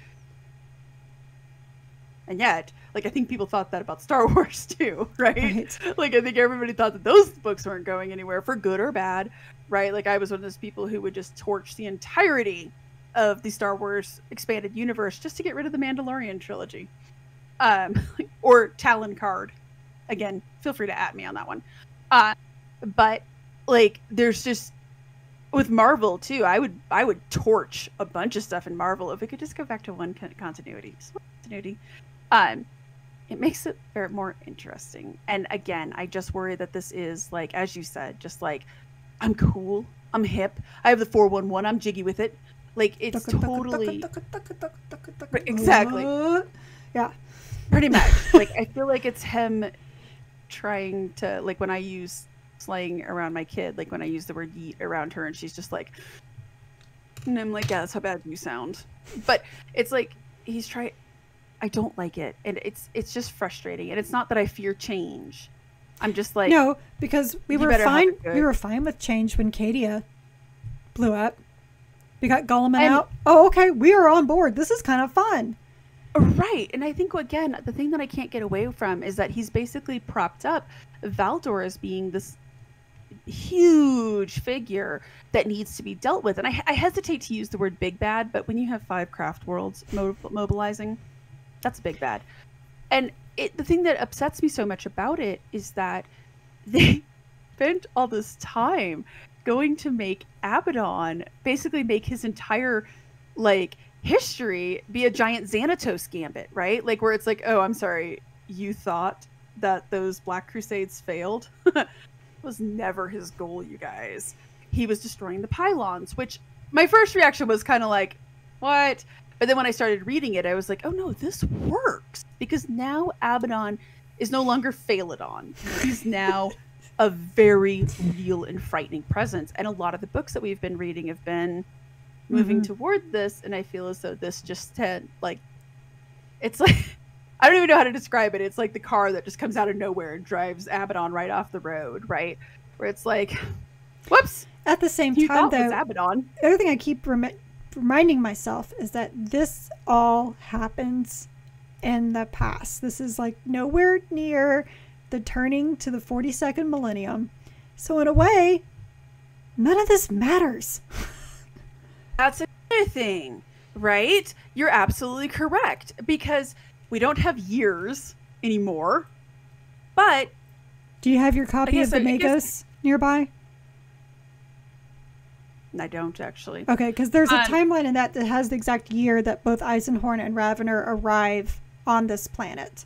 And yet, like, I think people thought that about Star Wars too, right? Like, I think everybody thought that those books weren't going anywhere for good or bad, right? Like, I was one of those people who would just torch the entirety of the Star Wars expanded universe just to get rid of the Mandalorian trilogy. Or Talon Card. Again, feel free to at me on that one. But, like, there's just... With Marvel too, I would torch a bunch of stuff in Marvel if we could just go back to one continuity. Just one continuity. It makes it very more interesting. And again, I just worry that this is, like, as you said, just like, I'm cool, I'm hip, I have the 411, I'm jiggy with it. Like, it's totally exactly. Yeah, pretty much. Like, I feel like it's him trying to, like, when I use slang around my kid, like when I use the word yeet around her and she's just like, and I'm like, yeah, that's how bad you sound. But it's like he's trying, I don't like it, and it's just frustrating. And it's not that I fear change, I'm just like, no, because we were fine with change when Cadia blew up. We got Guilliman out. Oh, okay, we are on board. This is kind of fun. Right. And I think, again, the thing that I can't get away from is that he's basically propped up Valdor as being this huge figure that needs to be dealt with. And I hesitate to use the word big bad, but when you have 5 craft worlds mobilizing, that's a big bad. And the thing that upsets me so much about it is that they spent all this time going to make Abaddon basically make his entire, like, history be a giant Xanatos gambit, right? Like, where it's like, oh, I'm sorry, you thought that those Black Crusades failed? Was never his goal, you guys. He was destroying the pylons, which my first reaction was kind of like, what? But then when I started reading it, I was like, oh no, this works, because now Abaddon is no longer Phaladon. He's now a very real and frightening presence. And a lot of the books that we've been reading have been moving toward this, and I feel as though this just had, like, it's like, I don't even know how to describe it. It's like the car that just comes out of nowhere and drives Abaddon right off the road, right? Where it's like, whoops. At the same time, though, Abaddon. The other thing I keep reminding myself is that this all happens in the past. This is, like, nowhere near the turning to the 42nd millennium. So in a way, none of this matters. That's another thing, right? You're absolutely correct, because we don't have years anymore. But do you have your copy of the Magos nearby? I don't actually. Okay, because there's a timeline in that has the exact year that both Eisenhorn and Ravener arrive on this planet.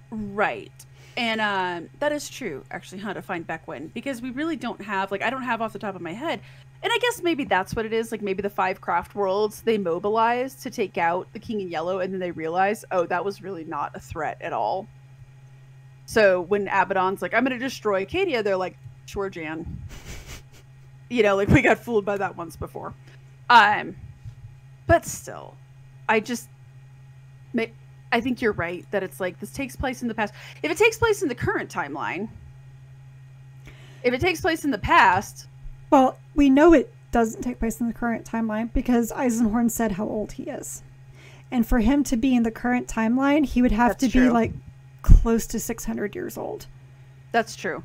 Right. And that is true, actually, how to find back when. Because we really don't have, like, I don't have off the top of my head. And I guess maybe that's what it is. Like, maybe the 5 craft worlds, they mobilize to take out the King in Yellow, and then they realize, oh, that was really not a threat at all. So when Abaddon's like, I'm going to destroy Acadia, they're like, sure, Jan. You know, like, we got fooled by that once before. But still, I think you're right that it's like, this takes place in the past. If it takes place in the current timeline, if it takes place in the past... Well, we know it doesn't take place in the current timeline because Eisenhorn said how old he is. And for him to be in the current timeline, he would have to be, like, close to 600 years old. That's true.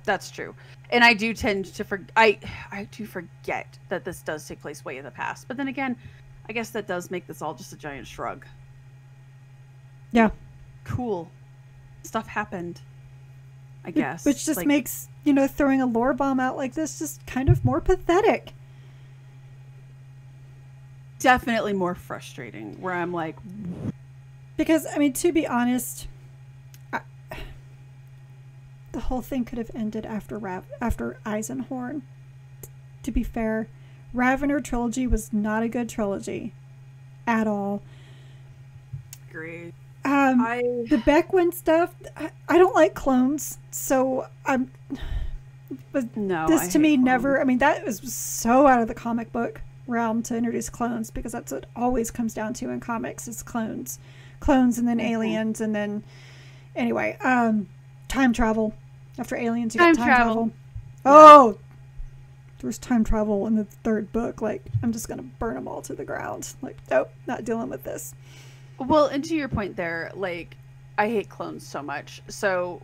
That's true. And I do tend to I do forget that this does take place way in the past. But then again, I guess that does make this all just a giant shrug. Yeah. Cool. Stuff happened, I guess. Which just makes, you know, throwing a lore bomb out like this just kind of more pathetic. Definitely more frustrating, where I'm like... Because, I mean, to be honest... the whole thing could have ended after Eisenhorn. To be fair, Ravener trilogy was not a good trilogy at all. Agreed. The Beckwin stuff, I don't like clones, so but no, this to me never. I mean, that was so out of the comic book realm to introduce clones, because that's what it always comes down to in comics is clones, and then aliens, and then anyway. Time travel. After aliens, you got time travel. Yeah. Oh, there's time travel in the 3rd book. Like, I'm just gonna burn them all to the ground. Like, nope, not dealing with this. Well, and to your point there, like, I hate clones so much. So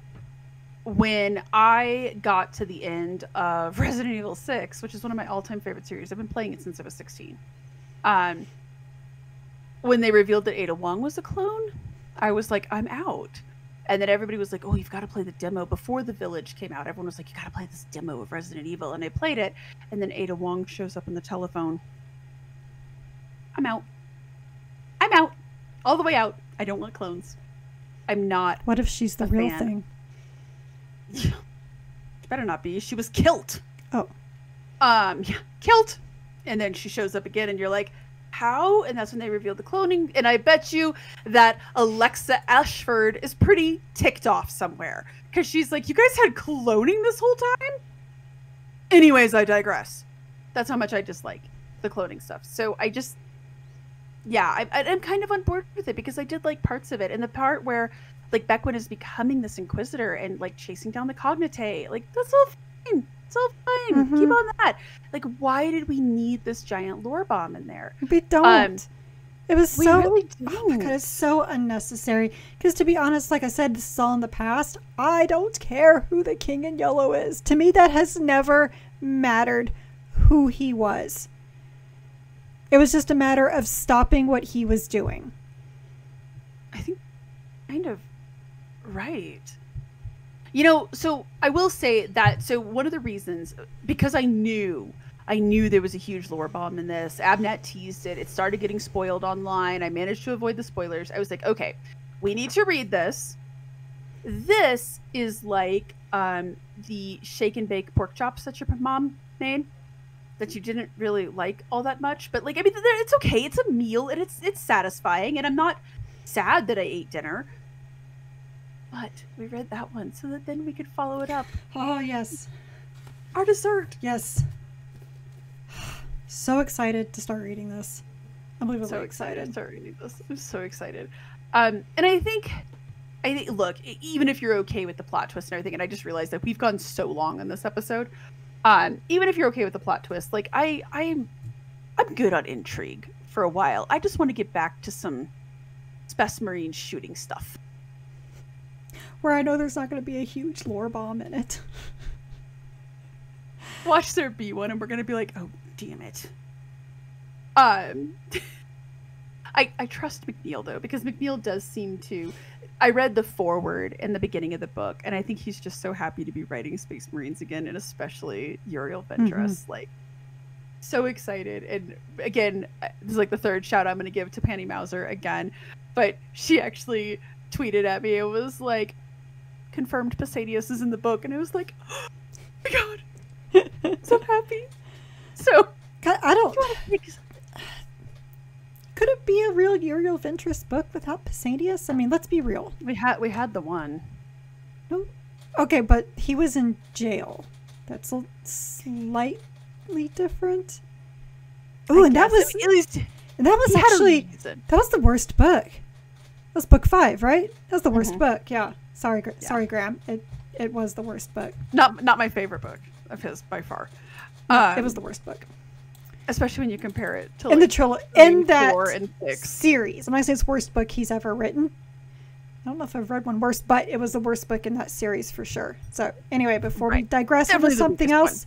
when I got to the end of Resident Evil 6, which is one of my all-time favorite series, I've been playing it since I was 16. When they revealed that Ada Wong was a clone, I was like, I'm out. And then everybody was like, oh, you've got to play the demo. Before The Village came out, everyone was like, you got to play this demo of Resident Evil. And I played it. And then Ada Wong shows up on the telephone. I'm out. I'm out. All the way out. I don't want clones. I'm not. What if she's the real thing? Yeah. Better not be. She was killed. Oh. Yeah, killed. And then she shows up again and you're like, how? And that's when they revealed the cloning. And I bet you that Alexa Ashford is pretty ticked off somewhere. Because she's like, you guys had cloning this whole time? Anyways, I digress. That's how much I dislike the cloning stuff. So I just, yeah, I'm kind of on board with it because I did like parts of it. And the part where like Beckwin is becoming this Inquisitor and like chasing down the Cognite, like that's all fine. It's all fine. Keep on that. Like, why did we need this giant lore bomb in there? We don't. It was so. Really oh my god, it's so unnecessary. Because to be honest, like I said, this is all in the past. I don't care who the King in Yellow is. To me, that has never mattered who he was. It was just a matter of stopping what he was doing. I think, kind of, right. You know, so I will say that, so one of the reasons, because I knew there was a huge lore bomb in this, Abnett teased it, it started getting spoiled online, I managed to avoid the spoilers, I was like, okay, we need to read this. This is like the shake and bake pork chops that your mom made, that you didn't really like all that much, but like, I mean, it's okay, it's a meal, and it's satisfying, and I'm not sad that I ate dinner. But we read that one so that then we could follow it up. Oh, yes. Our dessert. Yes. So excited to start reading this. Unbelievably excited. To start reading this. I'm so excited. And I think, look, even if you're okay with the plot twist and everything, and I just realized that we've gone so long on this episode, even if you're okay with the plot twist, like I'm good on intrigue for a while. I just want to get back to some Space Marine shooting stuff. Where I know there's not going to be a huge lore bomb in it. Watch there be one and we're going to be like, oh, damn it. I trust McNeil, though, because McNeil does seem to... I read the foreword in the beginning of the book, and I think he's just so happy to be writing Space Marines again, and especially Uriel Ventress. Like, so excited. And again, this is like the third shout I'm going to give to Panny Mauser again. But she actually tweeted at me. It was like, confirmed Pasadius is in the book. And it was like, oh my God, I'm so happy. So, I don't... Could it be a real Uriel Ventress book without Pasadius? I mean, let's be real. We had the one. No. Okay, but he was in jail. That's a slightly different. Oh, and that was at least actually that was the worst book. That was book 5, right? That was the worst book. Yeah. Sorry, Graham. It was the worst book. Not my favorite book of his by far. It was the worst book. Especially when you compare it to in like the trilogy, in that 4 and 6 series. When I say it's worst book he's ever written, I don't know if I've read one worse, but it was the worst book in that series for sure. So anyway, before we digress into something else,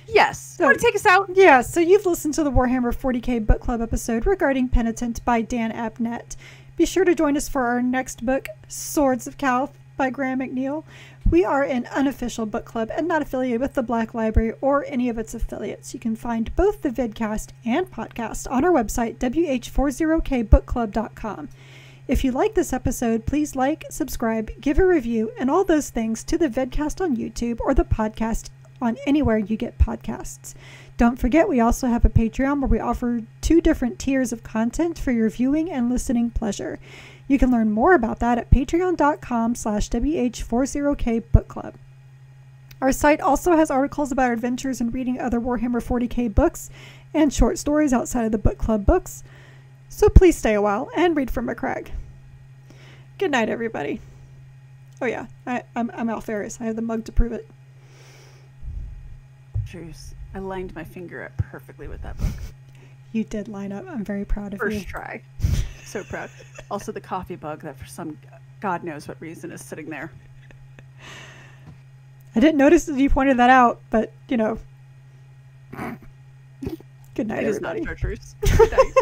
yes, so, want to take us out? Yeah. So you've listened to the Warhammer 40k book club episode regarding Penitent by Dan Abnett. Be sure to join us for our next book, Swords of Calth by Graham McNeil. We are an unofficial book club and not affiliated with the Black Library or any of its affiliates. You can find both the vidcast and podcast on our website, WH40kbookclub.com. If you like this episode, please like, subscribe, give a review, and all those things to the vidcast on YouTube or the podcast on anywhere you get podcasts. Don't forget, we also have a Patreon where we offer 2 different tiers of content for your viewing and listening pleasure. You can learn more about that at patreon.com/WH40kbookclub. Our site also has articles about adventures and reading other Warhammer 40k books and short stories outside of the book club books. So please stay a while and read from a crag. Good night, everybody. Oh yeah, I'm Al Ferris. I have the mug to prove it. Jeez, I lined my finger up perfectly with that book. You did line up. I'm very proud of you. First try. So proud. Also the coffee mug that for some God knows what reason is sitting there. I didn't notice that you pointed that out, but you know. Good night, everybody. It is not chartreuse. Good night.